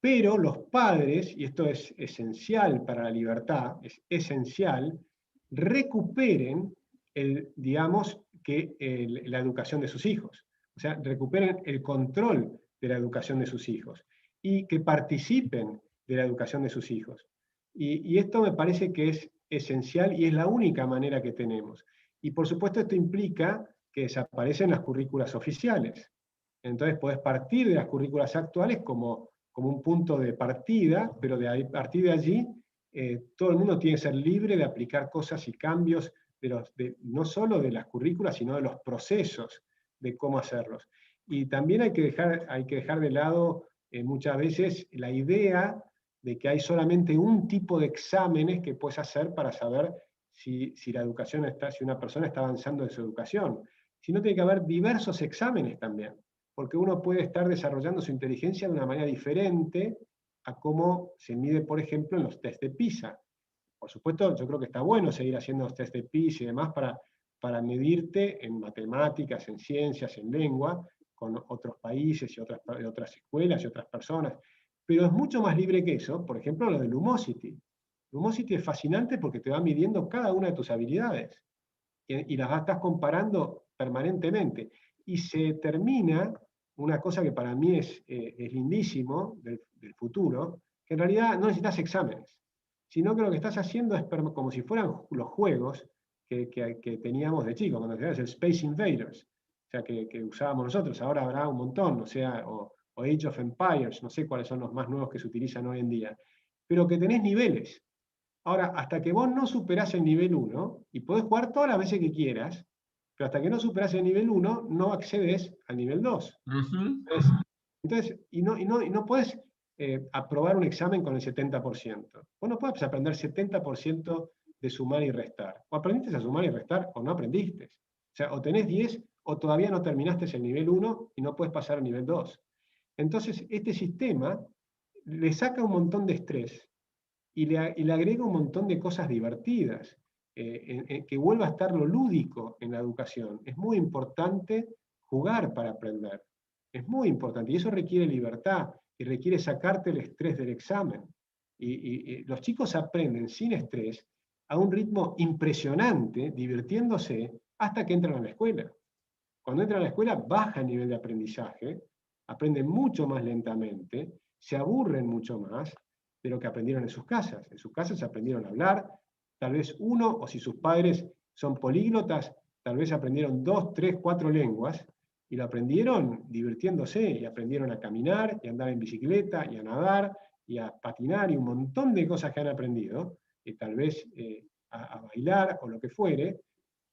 pero los padres, y esto es esencial para la libertad, es esencial, recuperen la educación de sus hijos. O sea, recuperen el control de la educación de sus hijos y que participen de la educación de sus hijos. Y esto me parece que es esencial y es la única manera que tenemos. Y por supuesto esto implica que desaparecen las currículas oficiales. Entonces podés partir de las currículas actuales como como un punto de partida, pero a partir de allí todo el mundo tiene que ser libre de aplicar cosas y cambios, no solo de las currículas, sino de los procesos de cómo hacerlos. Y también hay que dejar de lado muchas veces la idea de que hay solamente un tipo de exámenes que puedes hacer para saber si una persona está avanzando en su educación. Sino tiene que haber diversos exámenes también, porque uno puede estar desarrollando su inteligencia de una manera diferente a cómo se mide, por ejemplo, en los test de PISA. Por supuesto, yo creo que está bueno seguir haciendo los test de PISA y demás para medirte en matemáticas, en ciencias, en lengua, con otros países y otras escuelas y otras personas. Pero es mucho más libre que eso, por ejemplo, lo del Lumosity. Lumosity es fascinante porque te va midiendo cada una de tus habilidades y las estás comparando permanentemente. Y se termina una cosa que para mí es lindísimo del futuro, que en realidad no necesitas exámenes, sino que lo que estás haciendo es como si fueran los juegos que teníamos de chicos, cuando tenías el Space Invaders, o sea, que usábamos nosotros, ahora habrá un montón, o Age of Empires, no sé cuáles son los más nuevos que se utilizan hoy en día, pero que tenés niveles. Ahora, hasta que vos no superás el nivel 1, y podés jugar todas las veces que quieras, pero hasta que no superás el nivel 1, no accedes al nivel 2. Entonces, y no podés aprobar un examen con el 70%. Vos no podés aprender 70% de sumar y restar. O aprendiste a sumar y restar o no aprendiste. O sea, o tenés 10 o todavía no terminaste el nivel 1 y no puedes pasar al nivel 2. Entonces, este sistema le saca un montón de estrés y le agrega un montón de cosas divertidas, que vuelva a estar lo lúdico en la educación. Es muy importante jugar para aprender. Es muy importante, y eso requiere libertad, y requiere sacarte el estrés del examen. Y los chicos aprenden sin estrés, a un ritmo impresionante, divirtiéndose, hasta que entran a la escuela. Cuando entran a la escuela, baja el nivel de aprendizaje, aprenden mucho más lentamente, se aburren mucho más de lo que aprendieron en sus casas. En sus casas aprendieron a hablar, tal vez uno, o si sus padres son políglotas, tal vez aprendieron 2, 3, 4 lenguas, y lo aprendieron divirtiéndose, y aprendieron a caminar, y a andar en bicicleta, y a nadar, y a patinar, y un montón de cosas que han aprendido, y tal vez a bailar, o lo que fuere,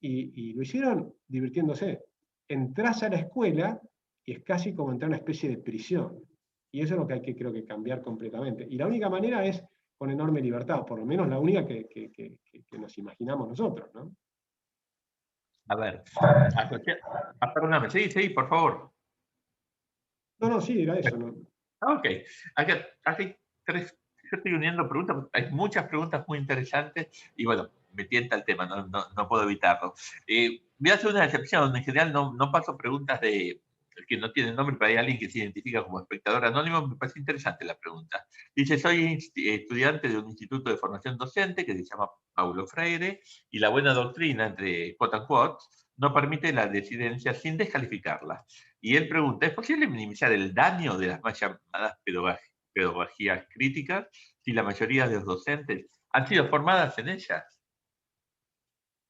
y lo hicieron divirtiéndose. Entrás a la escuela, y es casi como entrar a una especie de prisión. Y eso es lo que hay que, creo que, cambiar completamente. Y la única manera es con enorme libertad, por lo menos la única que nos imaginamos nosotros, ¿no? A ver, perdóname, sí, por favor. No, sí, era eso. ¿No? Ok, aquí yo estoy uniendo preguntas, hay muchas preguntas muy interesantes y bueno, me tienta el tema, no puedo evitarlo. Voy a hacer una excepción, en general no paso preguntas de que no tienen nombre, pero hay alguien que se identifica como espectador anónimo, me parece interesante la pregunta. Dice, soy estudiante de un instituto de formación docente que se llama Paulo Freire y la buena doctrina, entre quote and quote, no permite la disidencia sin descalificarla. Y él pregunta, ¿es posible minimizar el daño de las más llamadas pedagogías críticas si la mayoría de los docentes han sido formadas en ellas?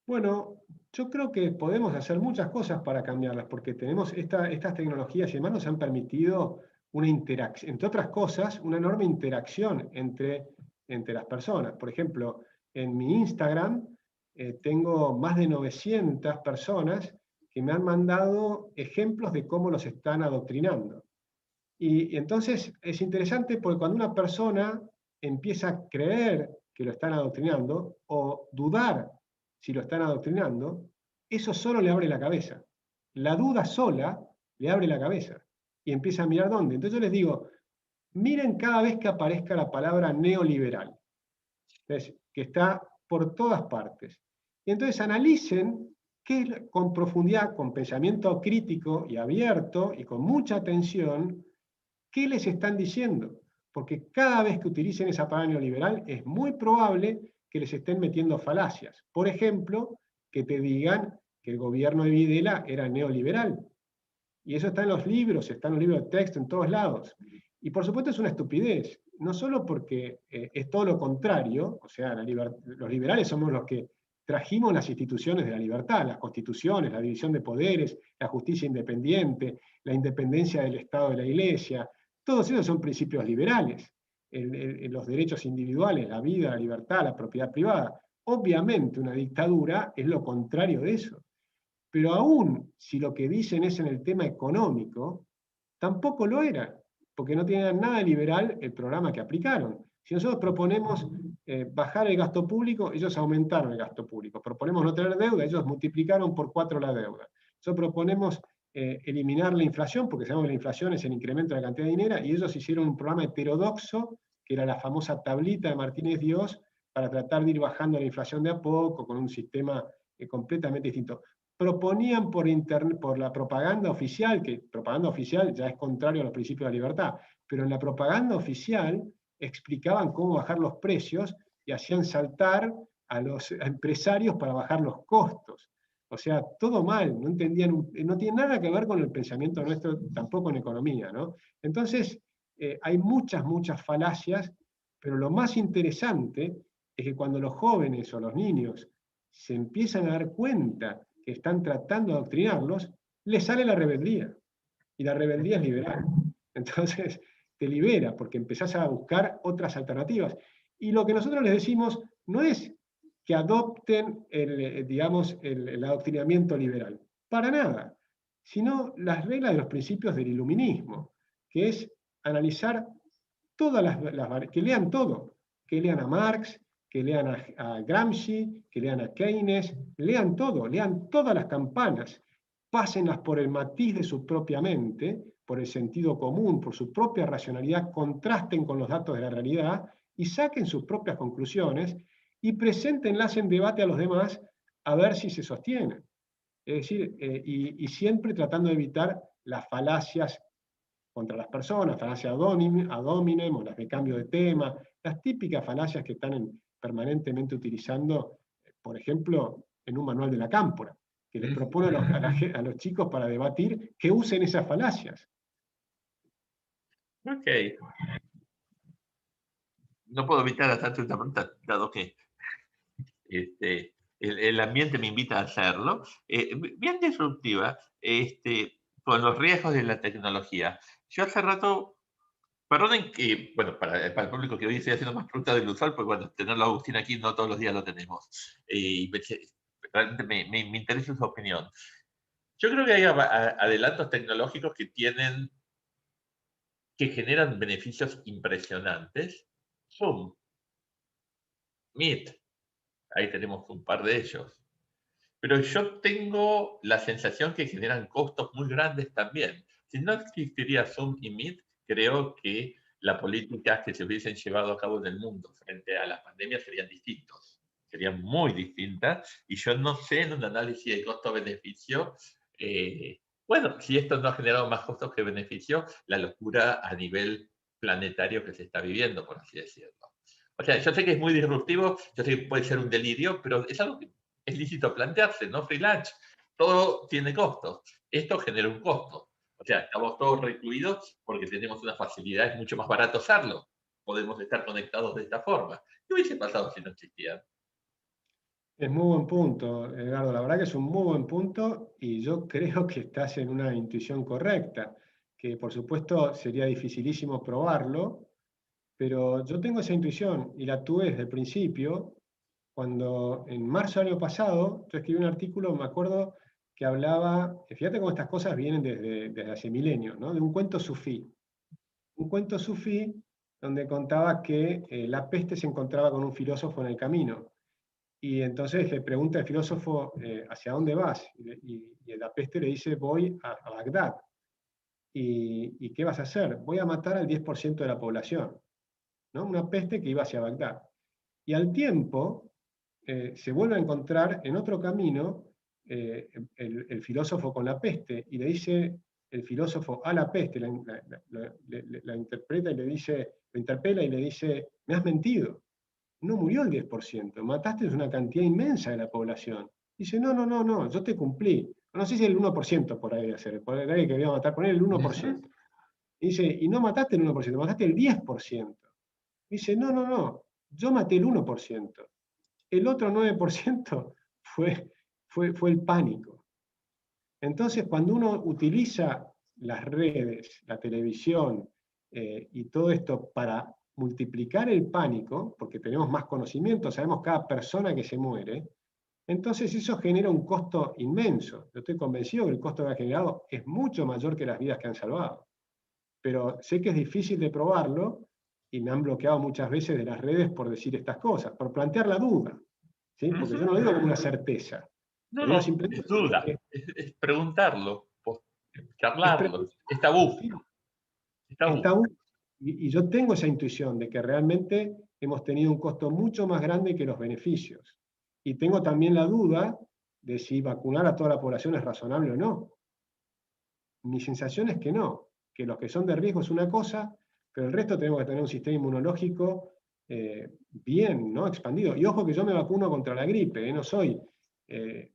Bueno, yo creo que podemos hacer muchas cosas para cambiarlas, porque tenemos estas tecnologías y demás nos han permitido una interacción, entre otras cosas, una enorme interacción entre las personas. Por ejemplo, en mi Instagram tengo más de 900 personas que me han mandado ejemplos de cómo los están adoctrinando. Y entonces es interesante porque cuando una persona empieza a creer que lo están adoctrinando o dudar si lo están adoctrinando, eso solo le abre la cabeza. La duda sola le abre la cabeza y empieza a mirar dónde. Entonces yo les digo, miren cada vez que aparezca la palabra neoliberal, ¿ves? Que está por todas partes. Y entonces analicen con profundidad, con pensamiento crítico y abierto y con mucha atención, ¿qué les están diciendo? Porque cada vez que utilicen esa palabra neoliberal es muy probable que les estén metiendo falacias. Por ejemplo, que te digan que el gobierno de Videla era neoliberal. Y eso está en los libros de texto, en todos lados. Y por supuesto es una estupidez, no solo porque es todo lo contrario, o sea, los liberales somos los que trajimos las instituciones de la libertad, las constituciones, la división de poderes, la justicia independiente, la independencia del Estado de la Iglesia, Todos esos son principios liberales. Los derechos individuales, la vida, la libertad, la propiedad privada. Obviamente una dictadura es lo contrario de eso. Pero aún si lo que dicen es en el tema económico, tampoco lo era, porque no tenían nada liberal el programa que aplicaron. Si nosotros proponemos bajar el gasto público, ellos aumentaron el gasto público. Proponemos no tener deuda, ellos multiplicaron por 4 la deuda. Nosotros proponemos eliminar la inflación, porque sabemos que la inflación es el incremento de la cantidad de dinero, y ellos hicieron un programa heterodoxo, que era la famosa tablita de Martínez Dios, para tratar de ir bajando la inflación de a poco, con un sistema completamente distinto. Proponían por internet, por la propaganda oficial, que propaganda oficial ya es contrario a los principios de la libertad, pero en la propaganda oficial explicaban cómo bajar los precios y hacían saltar a los empresarios para bajar los costos. O sea, todo mal, no entendían, no tiene nada que ver con el pensamiento nuestro, tampoco en economía, ¿no? Entonces, hay muchas falacias, pero lo más interesante es que cuando los jóvenes o los niños se empiezan a dar cuenta que están tratando de adoctrinarlos, les sale la rebeldía. Y la rebeldía es liberal. Entonces, te libera porque empezás a buscar otras alternativas. Y lo que nosotros les decimos no es que adopten el adoctrinamiento liberal, para nada, sino las reglas de los principios del iluminismo, que es analizar todas que lean todo, que lean a Marx, que lean a Gramsci, que lean a Keynes, lean todo, lean todas las campanas, pásenlas por el matiz de su propia mente, por el sentido común, por su propia racionalidad, contrasten con los datos de la realidad y saquen sus propias conclusiones y preséntenlas en debate a los demás a ver si se sostienen. Es decir, y siempre tratando de evitar las falacias contra las personas, falacia ad hominem, o las de cambio de tema, las típicas falacias que están permanentemente utilizando, por ejemplo, en un manual de la Cámpora, que les propone a los chicos para debatir que usen esas falacias. Ok. No puedo evitar hacerte una pregunta, dado que el ambiente me invita a hacerlo. Bien disruptiva, con los riesgos de la tecnología. Yo hace rato, perdonen que, bueno, para el público que hoy estoy haciendo más preguntas del usual, pues bueno, tenerlo a Agustín aquí no todos los días lo tenemos. Y realmente me interesa su opinión. Yo creo que hay adelantos tecnológicos que generan beneficios impresionantes. Zoom, Meet, ahí tenemos un par de ellos. Pero yo tengo la sensación que generan costos muy grandes también. Si no existiría Zoom y Meet, creo que las políticas que se hubiesen llevado a cabo en el mundo frente a la pandemia serían distintos, serían muy distintas. Y yo no sé en un análisis de costo-beneficio, bueno, si esto no ha generado más costos que beneficio, la locura a nivel planetario que se está viviendo, por así decirlo. O sea, yo sé que es muy disruptivo, yo sé que puede ser un delirio, pero es algo que es lícito plantearse, ¿no? Free lunch, todo tiene costos. Esto genera un costo. O sea, estamos todos recluidos porque tenemos una facilidad, es mucho más barato usarlo. Podemos estar conectados de esta forma. ¿Qué hubiese pasado si no existía? Es muy buen punto, Edgardo. La verdad que es un muy buen punto y yo creo que estás en una intuición correcta, que por supuesto sería dificilísimo probarlo, pero yo tengo esa intuición y la tuve desde el principio. Cuando en marzo del año pasado yo escribí un artículo, me acuerdo, que hablaba, fíjate cómo estas cosas vienen desde hace milenios, ¿no? De un cuento sufí. Un cuento sufí donde contaba que la peste se encontraba con un filósofo en el camino. Y entonces le pregunta el filósofo, ¿hacia dónde vas? Y la peste le dice, voy a Bagdad. ¿Y qué vas a hacer? Voy a matar al 10% de la población, ¿no? Una peste que iba hacia Bagdad. Y al tiempo se vuelve a encontrar en otro camino el filósofo con la peste y le dice el filósofo a la peste, la interpreta y le dice, lo interpela y le dice, me has mentido, no murió el 10%, mataste una cantidad inmensa de la población. Dice, no, yo te cumplí. No sé si el 1% por ahí de hacer, por ahí que voy a matar, poner el 1%. Dice, y no mataste el 1%, mataste el 10%. Dice, no, yo maté el 1%. El otro 9% fue el pánico. Entonces, cuando uno utiliza las redes, la televisión, y todo esto para multiplicar el pánico, porque tenemos más conocimiento, sabemos cada persona que se muere, entonces eso genera un costo inmenso. Yo estoy convencido que el costo que ha generado es mucho mayor que las vidas que han salvado. Pero sé que es difícil de probarlo y me han bloqueado muchas veces de las redes por decir estas cosas, por plantear la duda, ¿sí? Porque yo no lo digo como una certeza. No, Lo digo no, simplemente es duda, porque es preguntarlo, es charlarlo, es tabú, sí, es es tabú. tabú. Y yo tengo esa intuición de que realmente hemos tenido un costo mucho más grande que los beneficios. Y tengo también la duda de si vacunar a toda la población es razonable o no. Mi sensación es que no, que los que son de riesgo es una cosa, pero el resto tenemos que tener un sistema inmunológico bien, ¿no? Expandido. Y ojo que yo me vacuno contra la gripe, no soy, he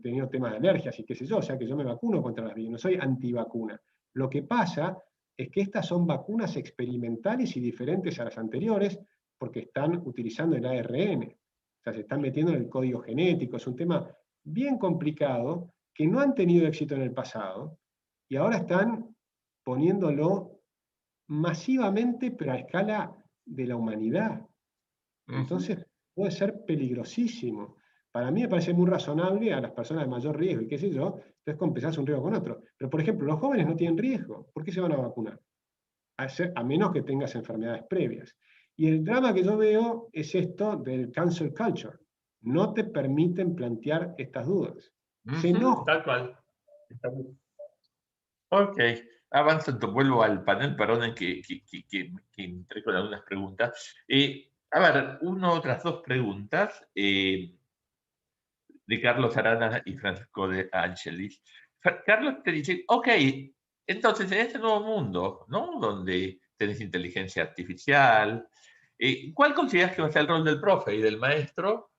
tenido temas de alergias y qué sé yo, o sea que yo me vacuno contra las virus, no soy antivacuna. Lo que pasa es que estas son vacunas experimentales y diferentes a las anteriores porque están utilizando el ARN, o sea, se están metiendo en el código genético, es un tema bien complicado que no han tenido éxito en el pasado y ahora están poniéndolo masivamente, pero a escala de la humanidad. Entonces puede ser peligrosísimo. Para mí me parece muy razonable a las personas de mayor riesgo y qué sé yo, entonces compensás un riesgo con otro. Pero por ejemplo, los jóvenes no tienen riesgo. ¿Por qué se van a vacunar? A menos que tengas enfermedades previas. Y el drama que yo veo es esto del cancel culture. No te permiten plantear estas dudas. Se enojan. Tal cual. Está bien. Ok, avanzo, vuelvo al panel, perdón que entré con algunas preguntas. A ver, otras dos preguntas de Carlos Arana y Francisco de Angelis. Carlos te dice, ok, entonces en este nuevo mundo, ¿no? Donde tenés inteligencia artificial, ¿cuál consideras que va a ser el rol del profe y del maestro?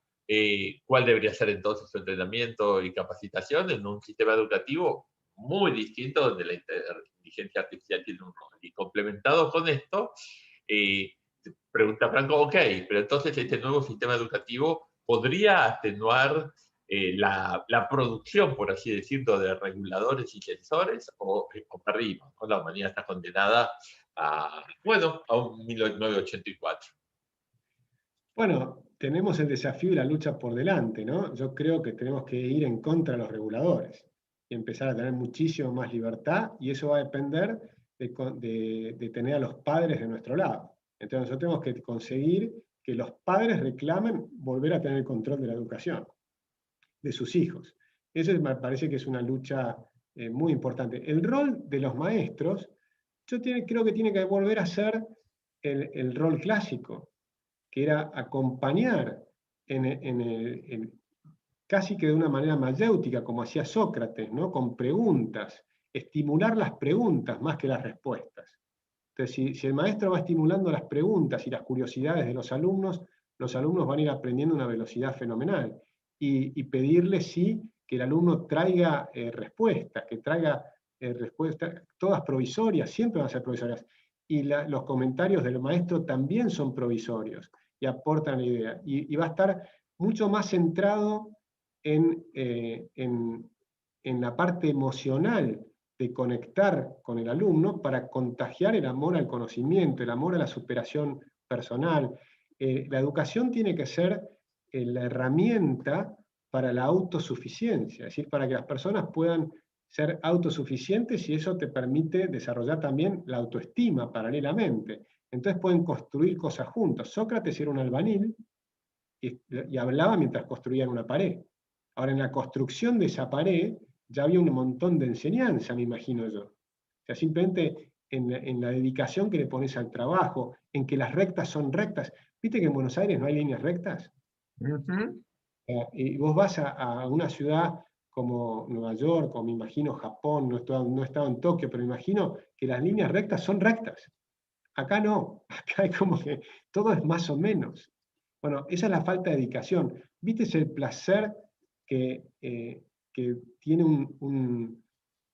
¿Cuál debería ser entonces su entrenamiento y capacitación en un sistema educativo muy distinto donde la inteligencia artificial tiene un rol? Y complementado con esto, pregunta Franco, ok, pero entonces este nuevo sistema educativo podría atenuar la producción, por así decirlo, de reguladores y sensores o arriba, ¿no? La humanidad está condenada a un 1984. Bueno, tenemos el desafío y la lucha por delante, ¿no? Yo creo que tenemos que ir en contra de los reguladores y empezar a tener muchísimo más libertad, y eso va a depender de tener a los padres de nuestro lado. Entonces nosotros tenemos que conseguir que los padres reclamen volver a tener el control de la educación de sus hijos. Eso me parece que es una lucha muy importante. El rol de los maestros, creo que tiene que volver a ser el rol clásico, que era acompañar casi que de una manera mayéutica, como hacía Sócrates, ¿no? Con preguntas, estimular las preguntas más que las respuestas. Entonces, si el maestro va estimulando las preguntas y las curiosidades de los alumnos van a ir aprendiendo a una velocidad fenomenal. Y pedirle, sí, que el alumno traiga respuestas, que traiga respuestas, todas provisorias, siempre van a ser provisorias. Y los comentarios del maestro también son provisorios y aportan la idea. Y va a estar mucho más centrado en la parte emocional de conectar con el alumno para contagiar el amor al conocimiento, el amor a la superación personal. La educación tiene que ser la herramienta para la autosuficiencia, es decir, para que las personas puedan ser autosuficientes, y eso te permite desarrollar también la autoestima paralelamente. Entonces pueden construir cosas juntos. Sócrates era un albañil y hablaba mientras construían una pared. Ahora, en la construcción de esa pared ya había un montón de enseñanza, me imagino yo. O sea, simplemente en la dedicación que le pones al trabajo, en que las rectas son rectas. ¿Viste que en Buenos Aires no hay líneas rectas? Y vos vas a una ciudad como Nueva York, o me imagino Japón, no he estado en Tokio, pero me imagino que las líneas rectas son rectas. Acá no, acá hay como que todo es más o menos. Bueno, esa es la falta de dedicación. ¿Viste el placer que tiene un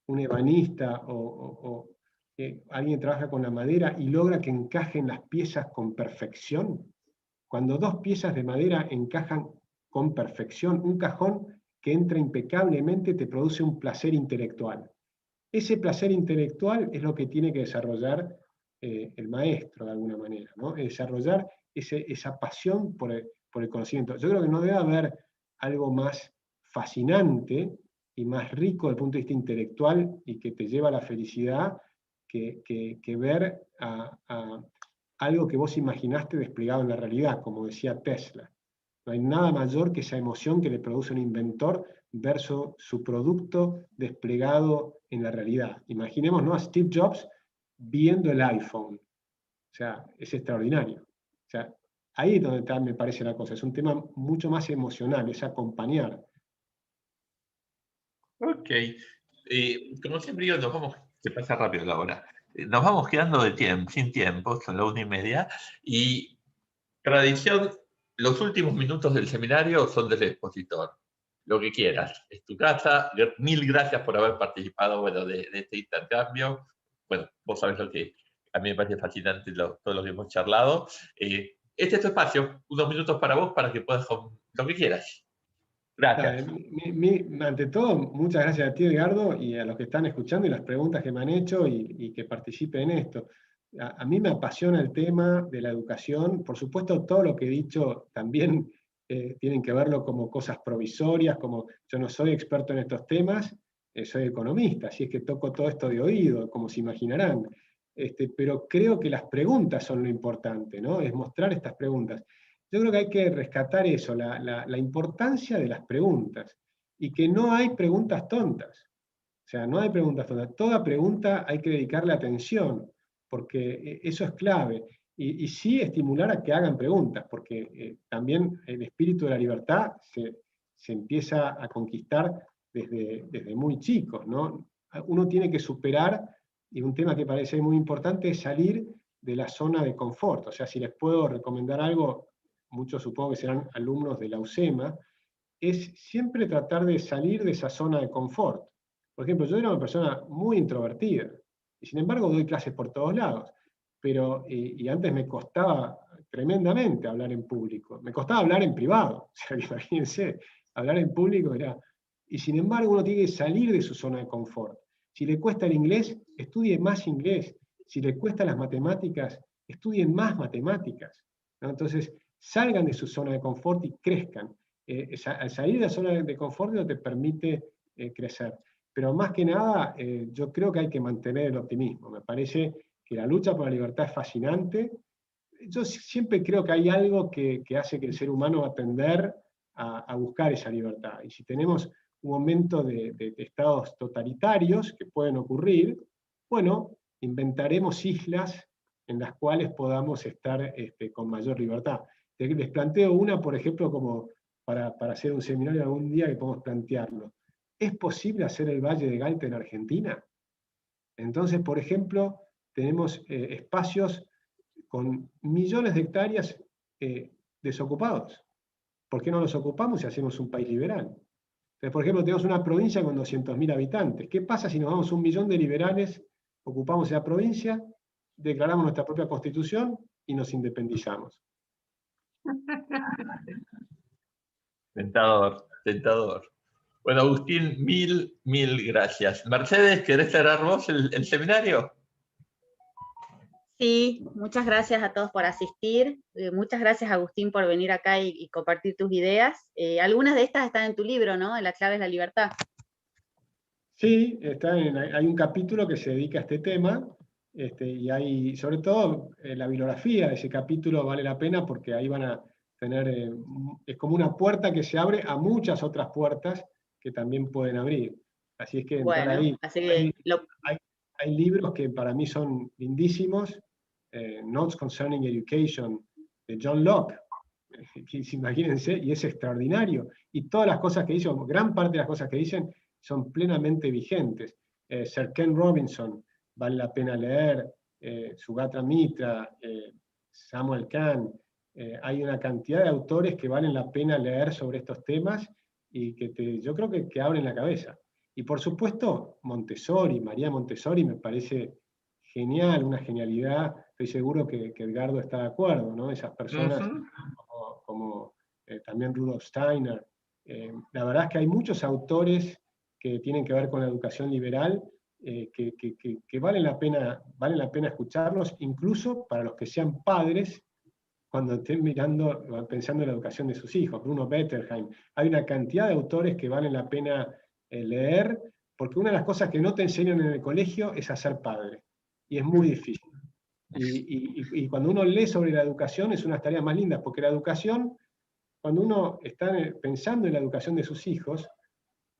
ebanista o que alguien trabaja con la madera y logra que encajen las piezas con perfección? Cuando dos piezas de madera encajan con perfección, un cajón que entra impecablemente te produce un placer intelectual. Ese placer intelectual es lo que tiene que desarrollar el maestro de alguna manera, ¿no? Desarrollar esa pasión por el conocimiento. Yo creo que no debe haber algo más fascinante y más rico desde el punto de vista intelectual y que te lleva a la felicidad que ver algo que vos imaginaste desplegado en la realidad, como decía Tesla. No hay nada mayor que esa emoción que le produce un inventor versus su producto desplegado en la realidad. Imaginémonos a Steve Jobs viendo el iPhone. O sea, es extraordinario. O sea, ahí es donde me parece la cosa. Es un tema mucho más emocional, es acompañar. Ok. Como siempre digo, se pasa rápido la hora. Nos vamos quedando sin tiempo, son las 1:30, y tradición, los últimos minutos del seminario son del expositor. Lo que quieras, es tu casa. Mil gracias por haber participado, bueno, de este intercambio. Bueno, vos sabés lo que a mí me parece fascinante todo lo que hemos charlado. Este es tu espacio, unos minutos para vos, para que puedas con lo que quieras. Gracias. Ante todo, muchas gracias a ti, Edgardo, y a los que están escuchando y las preguntas que me han hecho y que participen en esto. A mí me apasiona el tema de la educación. Por supuesto, todo lo que he dicho también tienen que verlo como cosas provisorias, como yo no soy experto en estos temas, soy economista, así es que toco todo esto de oído, como se imaginarán. Pero creo que las preguntas son lo importante, ¿no? Es mostrar estas preguntas. Yo creo que hay que rescatar eso, la importancia de las preguntas, y que no hay preguntas tontas. O sea, no hay preguntas tontas. Toda pregunta hay que dedicarle atención, porque eso es clave. Y sí estimular a que hagan preguntas, porque también el espíritu de la libertad se empieza a conquistar desde muy chicos, ¿no? Uno tiene que superar, y un tema que parece muy importante es salir de la zona de confort. O sea, si les puedo recomendar algo, muchos supongo que serán alumnos de la UCEMA, es siempre tratar de salir de esa zona de confort. Por ejemplo, yo era una persona muy introvertida, y sin embargo doy clases por todos lados, pero, y antes me costaba tremendamente hablar en público, me costaba hablar en privado, o sea, imagínense, hablar en público era... Y sin embargo uno tiene que salir de su zona de confort. Si le cuesta el inglés, estudie más inglés. Si le cuesta las matemáticas, estudien más matemáticas, ¿no? Entonces, salgan de su zona de confort y crezcan. Al salir de la zona de confort no te permite crecer. Pero más que nada, yo creo que hay que mantener el optimismo. Me parece que la lucha por la libertad es fascinante. Yo siempre creo que hay algo que hace que el ser humano va a tender a buscar esa libertad. Y si tenemos un momento de estados totalitarios que pueden ocurrir, bueno, inventaremos islas en las cuales podamos estar con mayor libertad. Les planteo una, por ejemplo, como para hacer un seminario algún día que podemos plantearlo. ¿Es posible hacer el Valle de Galta en Argentina? Entonces, por ejemplo, tenemos espacios con millones de hectáreas desocupados. ¿Por qué no los ocupamos y hacemos un país liberal? Entonces, por ejemplo, tenemos una provincia con 200.000 habitantes. ¿Qué pasa si nos vamos 1 millón de liberales, ocupamos esa provincia, declaramos nuestra propia constitución y nos independizamos? Tentador, tentador. Bueno, Agustín, mil gracias. Mercedes, ¿querés cerrar vos el seminario? Sí, muchas gracias a todos por asistir. Muchas gracias, Agustín, por venir acá y compartir tus ideas. Algunas de estas están en tu libro, ¿no? En La clave es la libertad. Sí, hay un capítulo que se dedica a este tema, y hay, sobre todo, la bibliografía de ese capítulo vale la pena porque ahí van a tener, es como una puerta que se abre a muchas otras puertas que también pueden abrir. Así es que entrar Bueno, ahí. así que Hay libros que para mí son lindísimos, Notes Concerning Education, de John Locke, imagínense, y es extraordinario. Y todas las cosas que dicen, gran parte de las cosas que dicen, son plenamente vigentes. Sir Ken Robinson, vale la pena leer, Sugatra Mitra, Samuel Kahn, hay una cantidad de autores que valen la pena leer sobre estos temas y que yo creo que abren la cabeza. Y por supuesto, Montessori, María Montessori me parece genial, una genialidad. Estoy seguro que Edgardo está de acuerdo, ¿no? Esas personas como también Rudolf Steiner. La verdad es que hay muchos autores que tienen que ver con la educación liberal que valen la pena escucharlos, incluso para los que sean padres, cuando estén pensando en la educación de sus hijos. Bruno Bettelheim. Hay una cantidad de autores que valen la pena leer, porque una de las cosas que no te enseñan en el colegio es a ser padre, y es muy difícil. Y cuando uno lee sobre la educación es una tarea más linda, porque la educación, cuando uno está pensando en la educación de sus hijos,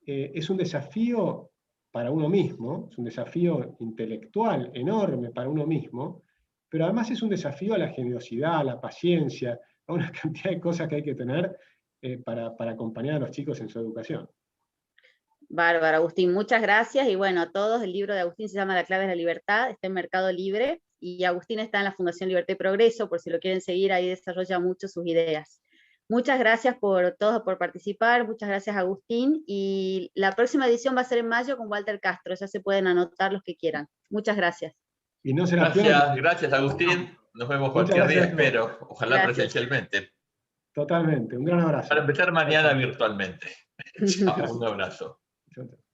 es un desafío para uno mismo, es un desafío intelectual enorme para uno mismo, pero además es un desafío a la generosidad, a la paciencia, a una cantidad de cosas que hay que tener para acompañar a los chicos en su educación. Bárbaro, Agustín, muchas gracias. Y bueno, a todos, el libro de Agustín se llama La clave de la libertad, está en Mercado Libre, y Agustín está en la Fundación Libertad y Progreso, por si lo quieren seguir, ahí desarrolla mucho sus ideas. Muchas gracias por todos por participar, muchas gracias Agustín, y la próxima edición va a ser en mayo con Walter Castro, ya se pueden anotar los que quieran. Muchas gracias. Y no se la pierdan. Gracias Agustín, nos vemos cualquier día, espero, ojalá presencialmente. Totalmente, un gran abrazo. Para empezar mañana virtualmente. Chao, un abrazo. Chao.